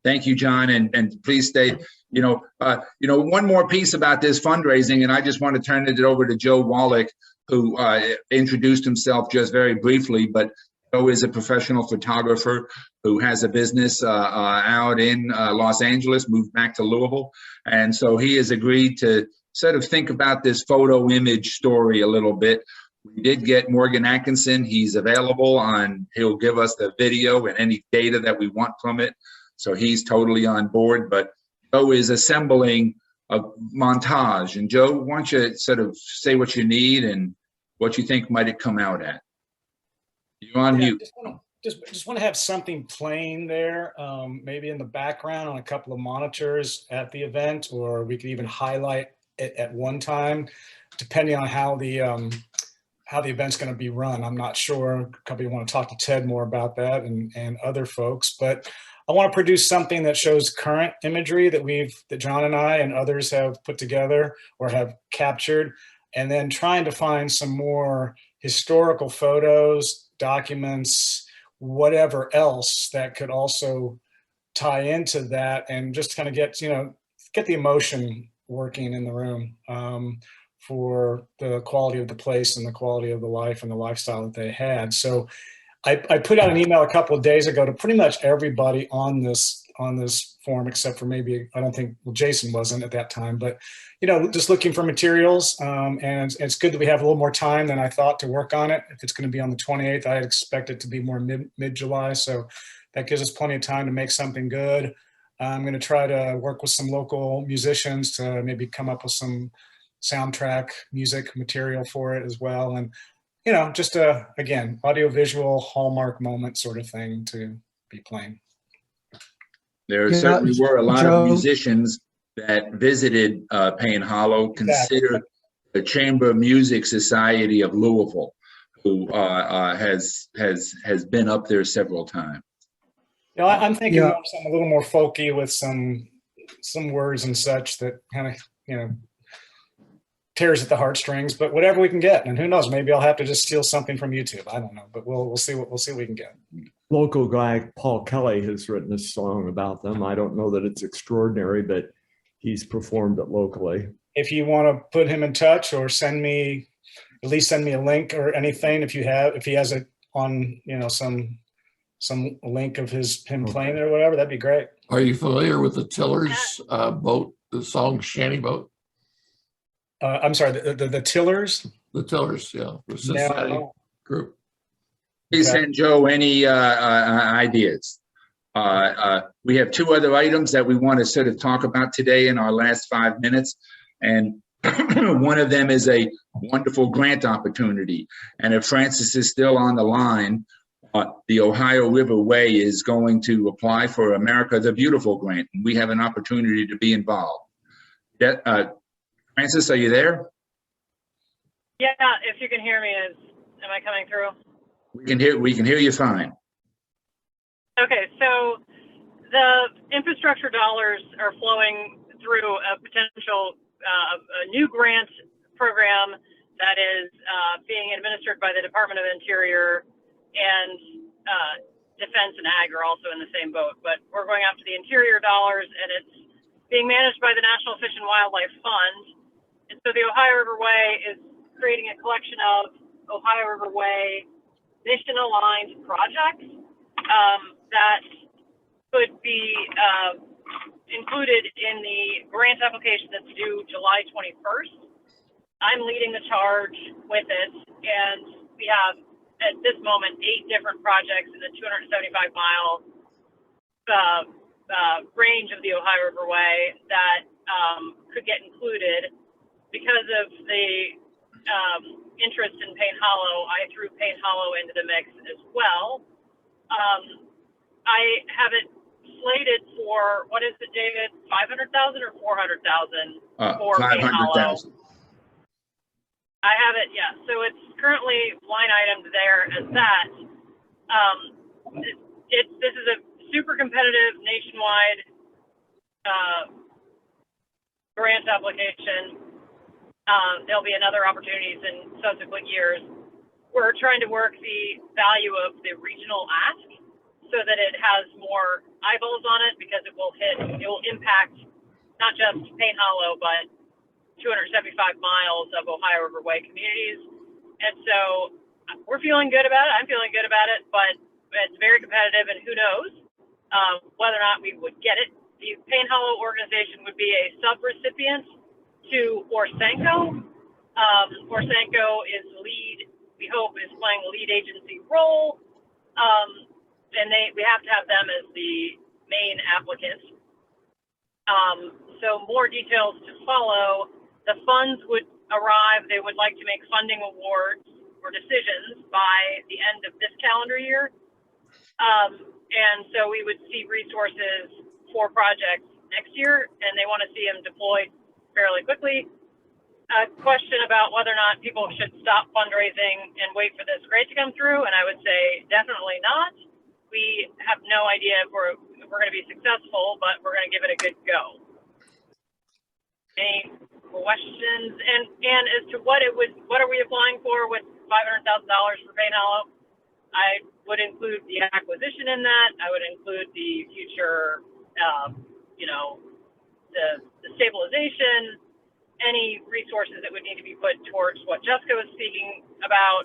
[SPEAKER 1] thank you, John, and please stay. One more piece about this fundraising, and I just want to turn it over to Joe Wallach, who introduced himself just very briefly, but Joe is a professional photographer who has a business out in Los Angeles, moved back to Louisville. And so he has agreed to sort of think about this photo image story a little bit. We did get Morgan Atkinson. He's available he'll give us the video and any data that we want from it. So he's totally on board, but Joe is assembling a montage. And Joe, why don't you sort of say what you need and what you think might it come out at? You're on mute.
[SPEAKER 11] Just want to have something playing there, maybe in the background on a couple of monitors at the event, or we could even highlight it at one time, depending on how the event's going to be run. I'm not sure. Probably want to talk to Ted more about that and other folks, but I want to produce something that shows current imagery that John and I and others have put together or have captured, and then trying to find some more historical photos, documents, whatever else that could also tie into that, and just kind of get the emotion working in the room for the quality of the place and the quality of the life and the lifestyle that they had. So I put out an email a couple of days ago to pretty much everybody on this forum, except for maybe, I don't think, well, Jason wasn't at that time, but, just looking for materials. And it's good that we have a little more time than I thought to work on it. If it's going to be on the 28th, I had expected it to be more mid-July. So that gives us plenty of time to make something good. I'm going to try to work with some local musicians to maybe come up with some soundtrack music material for it as well. And just again, audiovisual hallmark moment sort of thing to be playing.
[SPEAKER 1] There certainly were a lot of musicians that visited Payne Hollow. Consider the Chamber of Music Society of Louisville, who has been up there several times.
[SPEAKER 11] I'm thinking of something a little more folky with some words and such that kind of tears at the heartstrings, but whatever we can get. And who knows, maybe I'll have to just steal something from YouTube. I don't know, but we'll see what we can get.
[SPEAKER 3] Local guy Paul Kelly has written a song about them. I don't know that it's extraordinary, but he's performed it locally.
[SPEAKER 11] If you want to put him in touch, or at least send me a link or anything, if he has it on, some link of him playing it or whatever, that'd be great.
[SPEAKER 6] Are you familiar with the Tillers boat, the song Shanty Boat?
[SPEAKER 11] I'm sorry, the Tillers?
[SPEAKER 6] The Tillers, yeah, the Cincinnati group.
[SPEAKER 1] Please send Joe any ideas. We have two other items that we want to sort of talk about today in our last 5 minutes. And one of them is a wonderful grant opportunity. And if Francis is still on the line, the Ohio River Way is going to apply for America the Beautiful grant. We have an opportunity to be involved. Francis, are you there?
[SPEAKER 14] Yeah, if you can hear me, am I coming through?
[SPEAKER 1] We can hear you fine.
[SPEAKER 14] Okay, so the infrastructure dollars are flowing through a potential a new grant program that is being administered by the Department of Interior, and Defense and Ag are also in the same boat. But we're going after the Interior dollars, and it's being managed by the National Fish and Wildlife Fund. And so the Ohio River Way is creating a collection of Ohio River Way mission-aligned projects that could be included in the grant application that's due July 21st. I'm leading the charge with it, and we have, at this moment, 8 different projects in the 275-mile range of the Ohio River Way that could get included. Because of the interest in Payne Hollow, I threw Payne Hollow into the mix as well. I have it slated for, what is it, David? 500,000 or 400,000 for Payne Hollow?
[SPEAKER 1] 500,000.
[SPEAKER 14] I have it, yeah. So it's currently line itemed there as that. This is a super competitive nationwide grant application. There'll be another opportunities in subsequent years. We're trying to work the value of the regional ask so that it has more eyeballs on it, because it will impact not just Payne Hollow, but 275 miles of Ohio River Way communities. And so we're feeling good about it. I'm feeling good about it, but it's very competitive, and who knows whether or not we would get it. The Payne Hollow organization would be a sub-recipient to Orsenco. Orsenco is lead, we hope, is playing a lead agency role. And we have to have them as the main applicant. So more details to follow. The funds would arrive. They would like to make funding awards or decisions by the end of this calendar year. And so we would see resources for projects next year, and they want to see them deployed fairly quickly. A question about whether or not people should stop fundraising and wait for this grant to come through, and I would say definitely not. We have no idea if we're going to be successful, but we're going to give it a good go. Any questions? And as to what are we applying for with $500,000 for Payne Hollow? I would include the acquisition in that. I would include the future, the stabilization, any resources that would need to be put towards what Jessica was speaking about.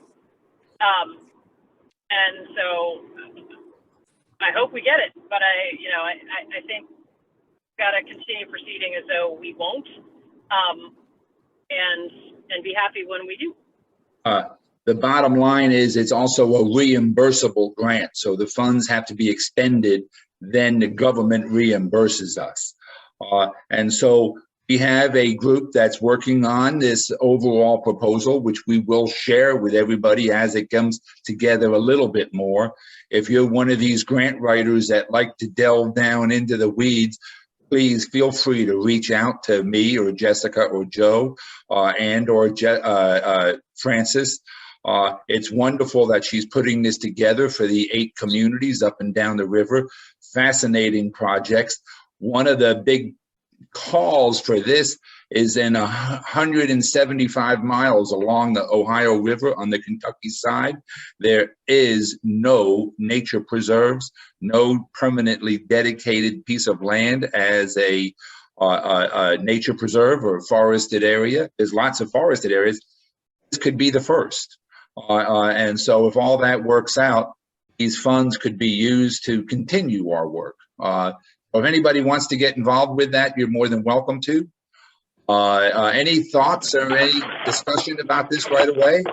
[SPEAKER 14] And so I hope we get it, but I think we've got to continue proceeding as though we won't, and be happy when we do.
[SPEAKER 1] The bottom line is it's also a reimbursable grant. So the funds have to be expended, then the government reimburses us. And so we have a group that's working on this overall proposal, which we will share with everybody as it comes together a little bit more. If you're one of these grant writers that like to delve down into the weeds, please feel free to reach out to me or Jessica or Joe and or Francis. It's wonderful that she's putting this together for the 8 communities up and down the river. Fascinating projects. One of the big calls for this is in 175 miles along the Ohio River on the Kentucky side. There is no nature preserves, no permanently dedicated piece of land as a nature preserve or forested area. There's lots of forested areas. This could be the first. And so if all that works out, these funds could be used to continue our work. If anybody wants to get involved with that, you're more than welcome to. Any thoughts or any discussion about this right away?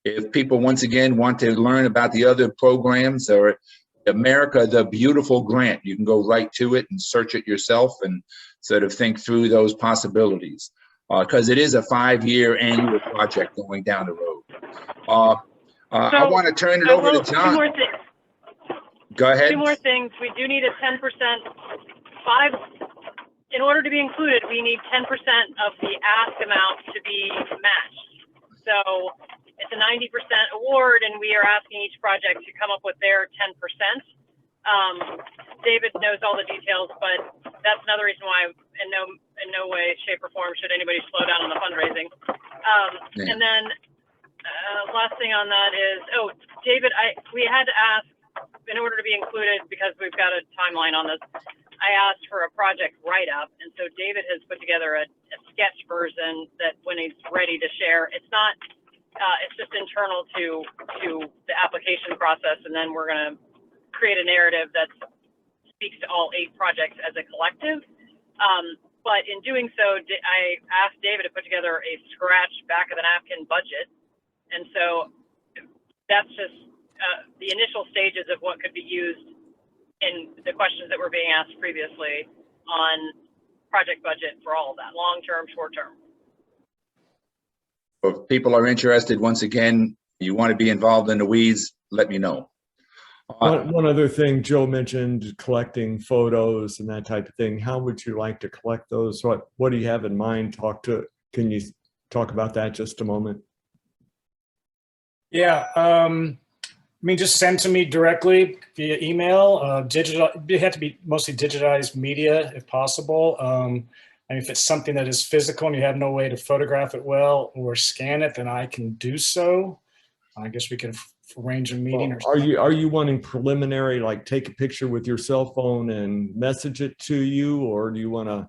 [SPEAKER 1] If people, once again, want to learn about the other programs or America the Beautiful grant, you can go right to it and search it yourself and sort of think through those possibilities. Because it is a 5-year annual project going down the road. I want to turn it over to John. Go ahead.
[SPEAKER 14] 2 more things. We do need a 10%. In order to be included, we need 10% of the ask amount to be matched. So it's a 90% award, and we are asking each project to come up with their 10%. David knows all the details, but that's another reason why in no way, shape, or form should anybody slow down on the fundraising. And then last thing on that is, David, we had to ask, in order to be included, because we've got a timeline on this, I asked for a project write-up, and so David has put together a sketch version that when he's ready to share, it's not, it's just internal to the application process, and then we're going to create a narrative that speaks to all 8 projects as a collective. But in doing so, I asked David to put together a scratch back of the napkin budget, and so that's just the initial stages of what could be used in the questions that were being asked previously on project budget for all of that, long-term, short-term.
[SPEAKER 1] If people are interested, once again, you want to be involved in the weeds, let me know.
[SPEAKER 3] One other thing, Joe mentioned collecting photos and that type of thing. How would you like to collect those? What do you have in mind? Can you talk about that just a moment?
[SPEAKER 11] Yeah. I mean, just send to me directly via email, digital. It had to be mostly digitized media if possible. And if it's something that is physical and you have no way to photograph it well or scan it, then I can do so. I guess we can arrange a meeting. Or
[SPEAKER 3] are you wanting preliminary, like take a picture with your cell phone and message it to you, or do you want to,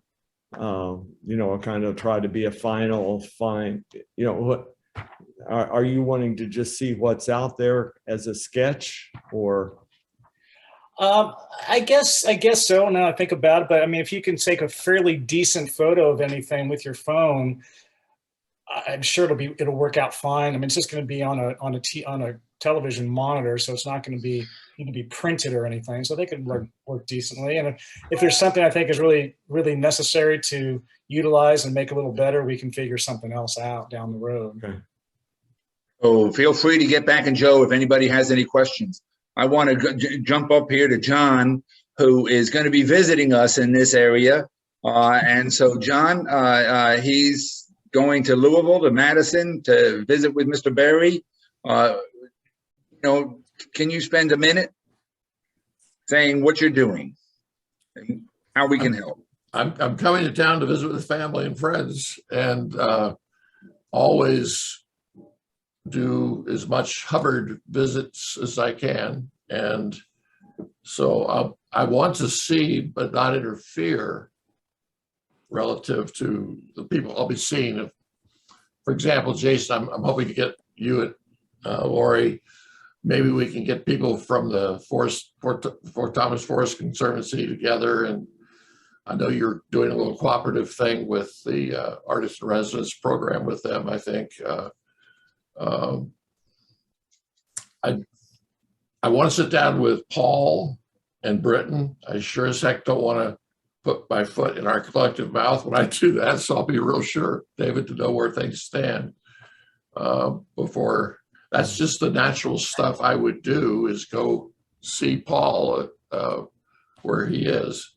[SPEAKER 3] kind of try to be a final what? Are you wanting to just see what's out there as a sketch, or?
[SPEAKER 11] I guess so. Now I think about it, but I mean, if you can take a fairly decent photo of anything with your phone, I'm sure it'll work out fine. I mean, it's just going to be on a television monitor, so it's not going to be printed or anything. So they could work decently. And if there's something I think is really, really necessary to utilize and make a little better, we can figure something else out down the road.
[SPEAKER 3] Okay.
[SPEAKER 1] So feel free to get back, and Joe, if anybody has any questions. I want to jump up here to John, who is going to be visiting us in this area. And so John, he's going to Louisville, to Madison, to visit with Mr. Berry. Can you spend a minute saying what you're doing and how we can help?
[SPEAKER 6] I'm coming to town to visit with family and friends, and always do as much Hubbard visits as I can. And so I want to see, but not interfere relative to the people I'll be seeing. For example, Jason, I'm hoping to get you at Lori. Maybe we can get people from the Fort Thomas Forest Conservancy together. And I know you're doing a little cooperative thing with the Artist in Residence program with them, I think. I want to sit down with Paul and Britton. I sure as heck don't want to put my foot in our collective mouth when I do that, so I'll be real sure, David, to know where things stand before. That's just the natural stuff I would do, is go see Paul where he is.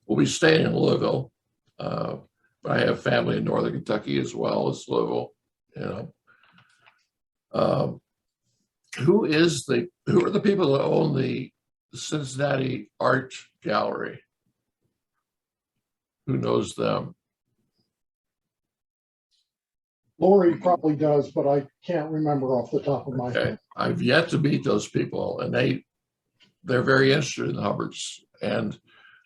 [SPEAKER 6] We'll be staying in Louisville, but I have family in Northern Kentucky as well as Louisville. Who are the people that own the Cincinnati Art Gallery? Who knows them?
[SPEAKER 12] Lori probably does, but I can't remember off the top of my head.
[SPEAKER 6] I've yet to meet those people, and they're very interested in the Hubbards, and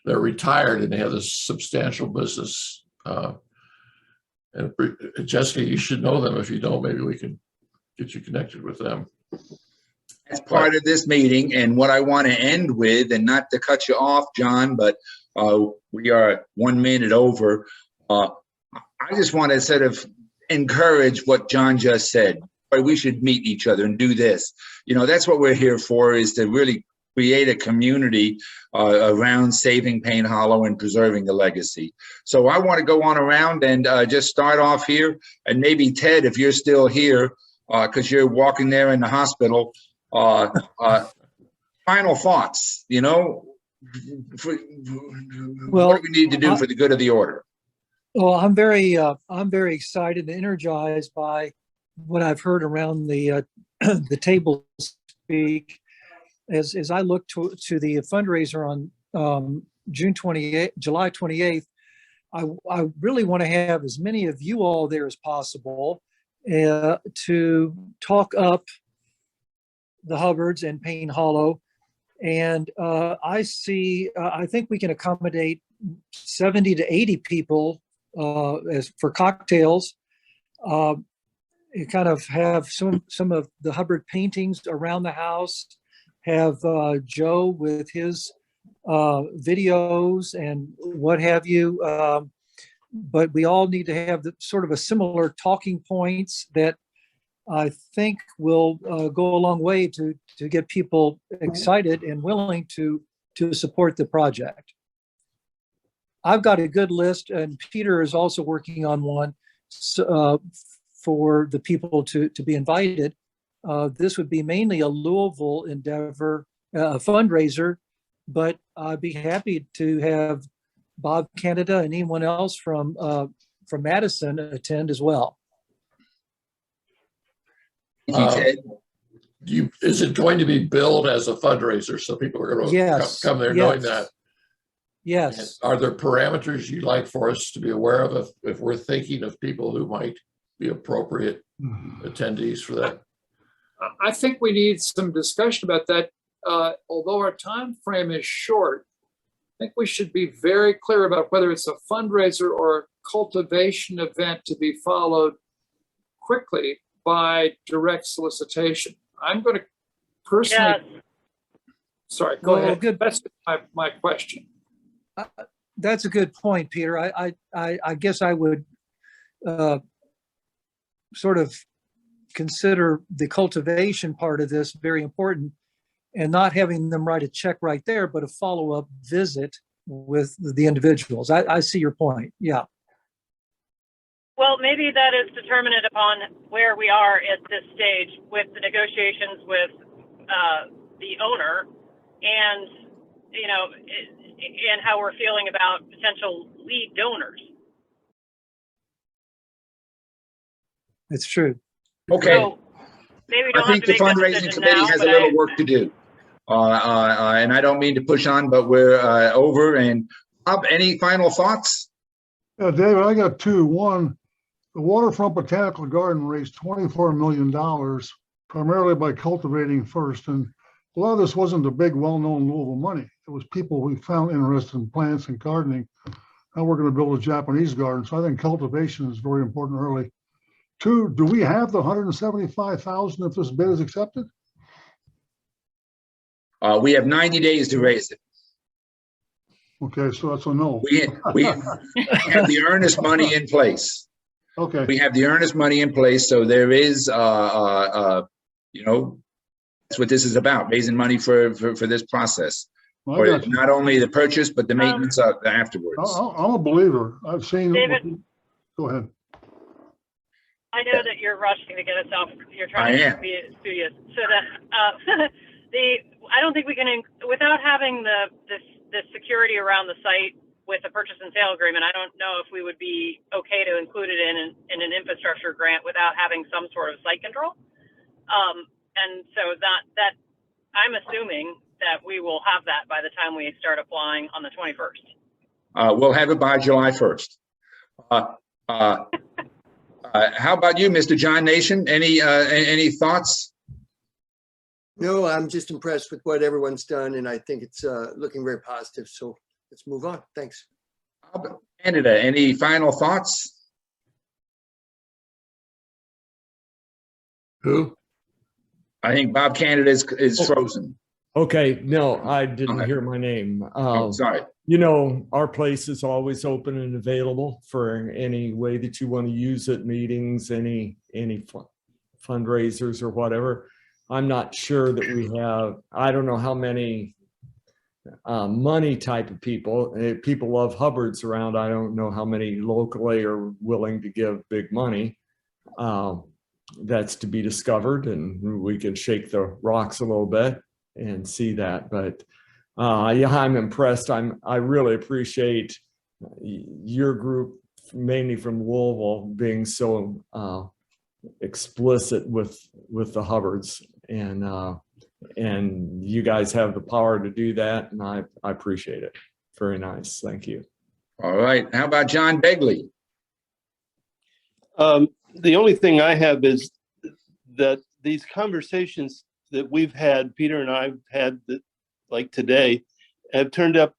[SPEAKER 6] they're retired, and they have this substantial business And Jessica, you should know them. If you don't, maybe we can get you connected with them.
[SPEAKER 1] As part of this meeting, and what I want to end with, and not to cut you off, John, but we are 1 minute over. I just want to sort of encourage what John just said. We should meet each other and do this. You know, that's what we're here for, is to really create a community around saving Payne Hollow and preserving the legacy. So I want to go on around and just start off here. And maybe Ted, if you're still here, because you're walking there in the hospital, final thoughts, you know, what do we need to do for the good of the order?
[SPEAKER 10] Well, I'm very excited and energized by what I've heard around the the table speak. As I look to the fundraiser on July 28th, I really want to have as many of you all there as possible to talk up the Hubbards and Payne Hollow. And I think we can accommodate 70 to 80 people as for cocktails. You kind of have some of the Hubbard paintings around the house, have Joe with his videos and what have you. But we all need to have sort of a similar talking points that I think will go a long way to get people excited and willing to support the project. I've got a good list, and Peter is also working on one for the people to be invited. This would be mainly a Louisville endeavor, fundraiser, but I'd be happy to have Bob Canada and anyone else from Madison attend as well.
[SPEAKER 6] Is it going to be billed as a fundraiser so people are going to come there knowing that?
[SPEAKER 10] Yes.
[SPEAKER 6] And are there parameters you'd like for us to be aware of if we're thinking of people who might be appropriate attendees for that?
[SPEAKER 9] I think we need some discussion about that. Although our time frame is short, I think we should be very clear about whether it's a fundraiser or a cultivation event to be followed quickly by direct solicitation. I'm going to personally, sorry, go ahead.
[SPEAKER 10] Good.
[SPEAKER 9] That's my question.
[SPEAKER 10] That's a good point, Peter. I guess I would sort of consider the cultivation part of this very important, and not having them write a check right there, but a follow-up visit with the individuals. I see your point. Yeah.
[SPEAKER 14] Well, maybe that is determined upon where we are at this stage with the negotiations with the owner, and you know, and how we're feeling about potential lead donors.
[SPEAKER 10] It's true.
[SPEAKER 1] Okay.
[SPEAKER 14] So maybe we don't
[SPEAKER 1] I think the fundraising committee has a little work to do. And I don't mean to push on, but we're over. And Bob, any final thoughts?
[SPEAKER 2] Yeah, David, I got two. One, the Waterfront Botanical Garden raised $24 million, primarily by cultivating first. And a lot of this wasn't the big, well-known Louisville money. It was people we found interested in plants and gardening. Now we're going to build a Japanese garden. So I think cultivation is very important early. Two, do we have the $175,000 if this bid is accepted?
[SPEAKER 1] We have 90 days to raise it.
[SPEAKER 2] Okay, so that's a no.
[SPEAKER 1] We have the earnest money in place.
[SPEAKER 2] Okay.
[SPEAKER 1] We have the earnest money in place, so there is, you know, that's what this is about, raising money for this process.
[SPEAKER 2] Well,
[SPEAKER 1] Or not only the purchase, but the maintenance afterwards.
[SPEAKER 2] I'm a believer. I've seen.
[SPEAKER 14] David,
[SPEAKER 2] go ahead.
[SPEAKER 14] I know that you're rushing to get us off. You're trying to be studious. So that I don't think we can, without having the security around the site with a purchase and sale agreement, I don't know if we would be okay to include it in an infrastructure grant without having some sort of site control. And so that I'm assuming that we will have that by the time we start applying on the 21st.
[SPEAKER 1] We'll have it by July 1st. How about you, Mr. John Nation? Any thoughts?
[SPEAKER 5] No, I'm just impressed with what everyone's done, and I think it's looking very positive. So let's move on. Thanks.
[SPEAKER 1] Canada, any final thoughts?
[SPEAKER 6] Who?
[SPEAKER 1] I think Bob Canada is frozen.
[SPEAKER 3] Okay, no, I didn't
[SPEAKER 1] Okay.
[SPEAKER 3] hear my name.
[SPEAKER 1] Oh, sorry.
[SPEAKER 3] You know, our place is always open and available for any way that you want to use it, meetings, any fundraisers or whatever. I'm not sure that we have, I don't know how many money type of people. People love Hubbards around. I don't know how many locally are willing to give big money. That's to be discovered, and we can shake the rocks a little bit and see that. But yeah, I'm impressed. I really appreciate your group, mainly from Louisville, being so explicit with the Hubbards, and you guys have the power to do that, and I appreciate it. Very nice. Thank you.
[SPEAKER 1] All right. How about John Begley?
[SPEAKER 7] The only thing I have is that these conversations that we've had, Peter and I've had, like today, have turned up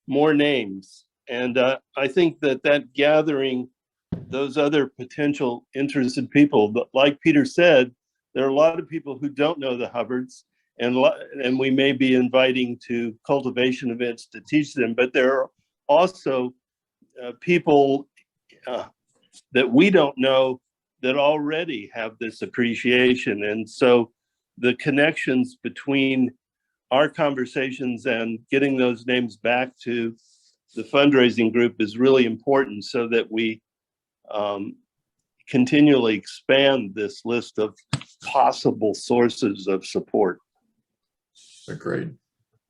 [SPEAKER 7] more names. And I think that gathering those other potential interested people, but like Peter said, there are a lot of people who don't know the Hubbards, and we may be inviting to cultivation events to teach them, but there are also people that we don't know that already have this appreciation. And so the connections between our conversations and getting those names back to the fundraising group is really important, so that we continually expand this list of possible sources of support.
[SPEAKER 6] Agreed.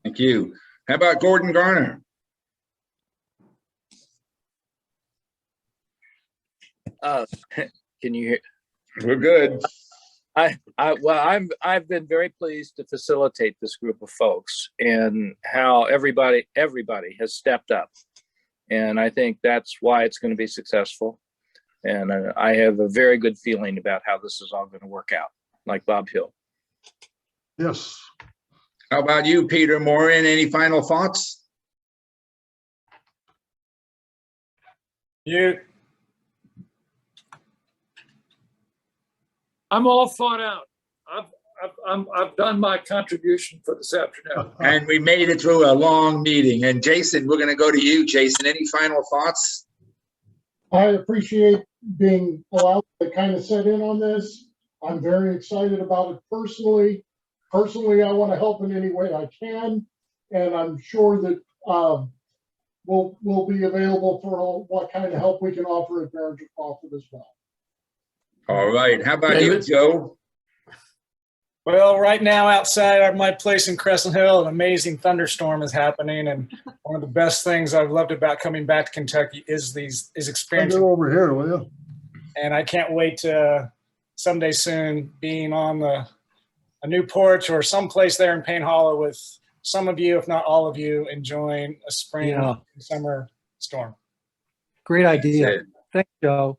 [SPEAKER 1] Thank you. How about Gordon Garner?
[SPEAKER 13] Can you hear?
[SPEAKER 1] We're good.
[SPEAKER 13] I've been very pleased to facilitate this group of folks, and how everybody has stepped up, and I think that's why it's going to be successful. And I have a very good feeling about how this is all going to work out, like Bob Hill.
[SPEAKER 2] Yes.
[SPEAKER 1] How about you, Peter Morin? Any final thoughts?
[SPEAKER 9] I'm all thought out. I've done my contribution for this afternoon.
[SPEAKER 1] And we made it through a long meeting. And Jason, we're going to go to you, Jason. Any final thoughts?
[SPEAKER 12] I appreciate being allowed to kind of sit in on this. I'm very excited about it personally. Personally, I want to help in any way I can, and I'm sure that we'll be available for all, what kind of help we can offer at Barringer Crawford as well.
[SPEAKER 1] All right. How about you, Joe?
[SPEAKER 11] Well, right now outside of my place in Crescent Hill, an amazing thunderstorm is happening, and one of the best things I've loved about coming back to Kentucky is experiencing.
[SPEAKER 2] Get over here, will you?
[SPEAKER 11] And I can't wait to someday soon being on a new porch or someplace there in Payne Hollow with some of you, if not all of you, enjoying a spring and summer storm.
[SPEAKER 10] Great idea. Thank you, Joe.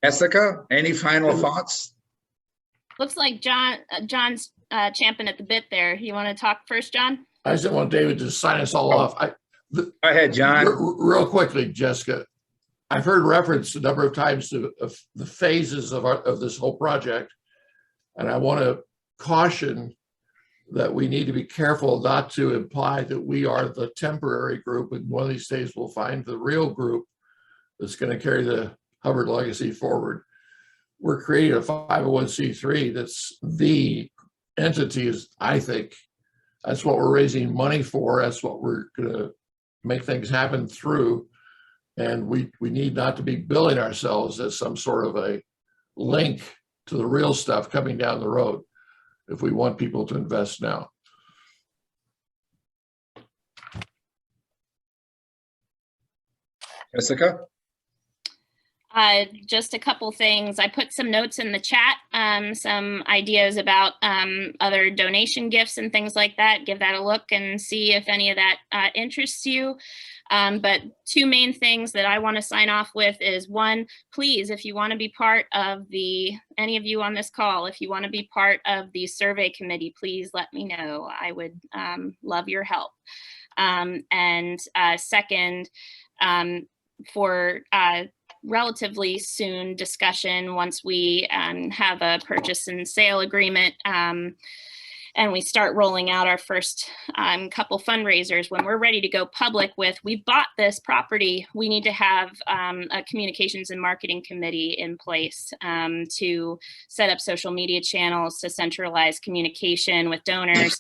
[SPEAKER 1] Jessica, any final thoughts?
[SPEAKER 4] Looks like John's champing at the bit there. You want to talk first, John?
[SPEAKER 6] I just want David to sign us all off.
[SPEAKER 1] Go ahead, John.
[SPEAKER 6] Real quickly, Jessica. I've heard reference a number of times to the phases of this whole project, and I want to caution that we need to be careful not to imply that we are the temporary group, and one of these days we'll find the real group that's going to carry the Hubbard legacy forward. We're creating a 501c3 that's the entity, is, I think, that's what we're raising money for. That's what we're going to make things happen through. And we need not to be billing ourselves as some sort of a link to the real stuff coming down the road if we want people to invest now.
[SPEAKER 1] Jessica?
[SPEAKER 4] Just a couple things. I put some notes in the chat, some ideas about other donation gifts and things like that. Give that a look and see if any of that interests you. But two main things that I want to sign off with is, one, please, if you want to be part of any of you on this call, if you want to be part of the survey committee, please let me know. I would love your help. And second, for relatively soon discussion once we have a purchase and sale agreement. And we start rolling out our first couple fundraisers. When we're ready to go public with, we bought this property, we need to have a communications and marketing committee in place to set up social media channels, to centralize communication with donors,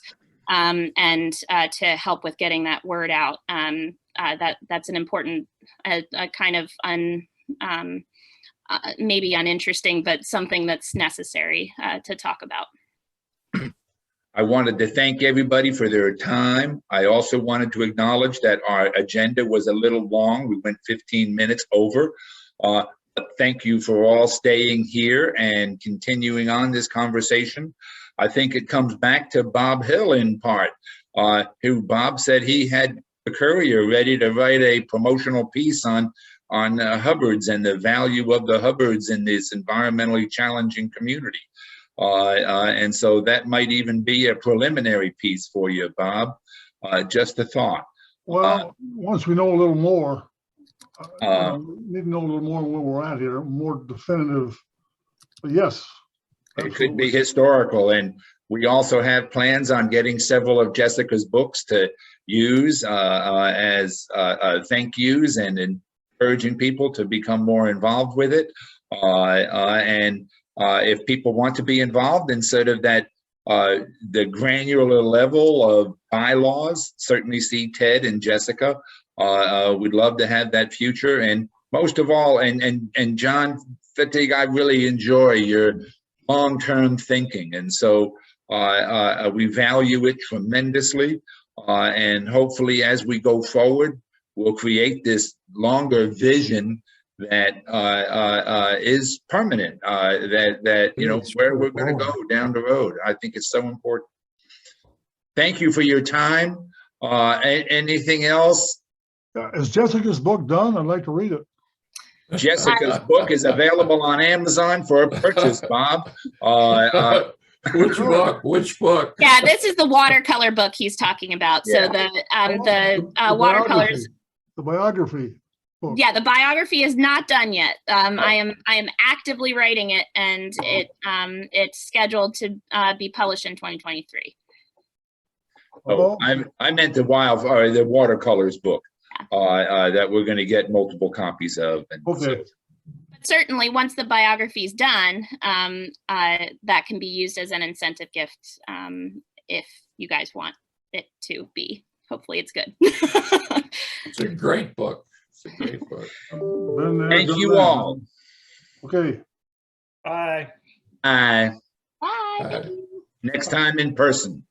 [SPEAKER 4] and to help with getting that word out. That's an important, kind of maybe uninteresting, but something that's necessary to talk about.
[SPEAKER 1] I wanted to thank everybody for their time. I also wanted to acknowledge that our agenda was a little long. We went 15 minutes over. But thank you for all staying here and continuing on this conversation. I think it comes back to Bob Hill in part, who Bob said he had the Courier ready to write a promotional piece on Hubbards and the value of the Hubbards in this environmentally challenging community. And so that might even be a preliminary piece for you, Bob. Just a thought.
[SPEAKER 2] Well, once we know a little more, need to know a little more where we're at here, more definitive. But yes,
[SPEAKER 1] it could be historical. And we also have plans on getting several of Jessica's books to use as thank yous and encouraging people to become more involved with it. If people want to be involved in sort of that, the granular level of bylaws, certainly see Ted and Jessica. We'd love to have that future. And most of all, and John Fittig, I really enjoy your long-term thinking. And so we value it tremendously. And hopefully as we go forward, we'll create this longer vision that is permanent, that you know, where we're going to go down the road. I think it's so important. Thank you for your time. Anything else?
[SPEAKER 2] Is Jessica's book done? I'd like to read it.
[SPEAKER 1] Jessica's book is available on Amazon for a purchase, Bob.
[SPEAKER 6] Which book? Which book?
[SPEAKER 4] Yeah, this is the watercolor book he's talking about.
[SPEAKER 1] Yeah.
[SPEAKER 4] So the watercolors.
[SPEAKER 2] The biography. Book.
[SPEAKER 4] Yeah, the biography is not done yet. I am actively writing it, and it's scheduled to be published in 2023.
[SPEAKER 1] Oh, I meant the watercolors book that we're going to get multiple copies of. And
[SPEAKER 2] okay.
[SPEAKER 1] So.
[SPEAKER 4] But certainly, once the biography is done, that can be used as an incentive gift if you guys want it to be. Hopefully, it's good.
[SPEAKER 6] It's a great book. It's a great book.
[SPEAKER 1] Thank you all.
[SPEAKER 2] Okay.
[SPEAKER 9] Bye.
[SPEAKER 1] Bye.
[SPEAKER 4] Bye.
[SPEAKER 6] Bye.
[SPEAKER 1] Next time in person.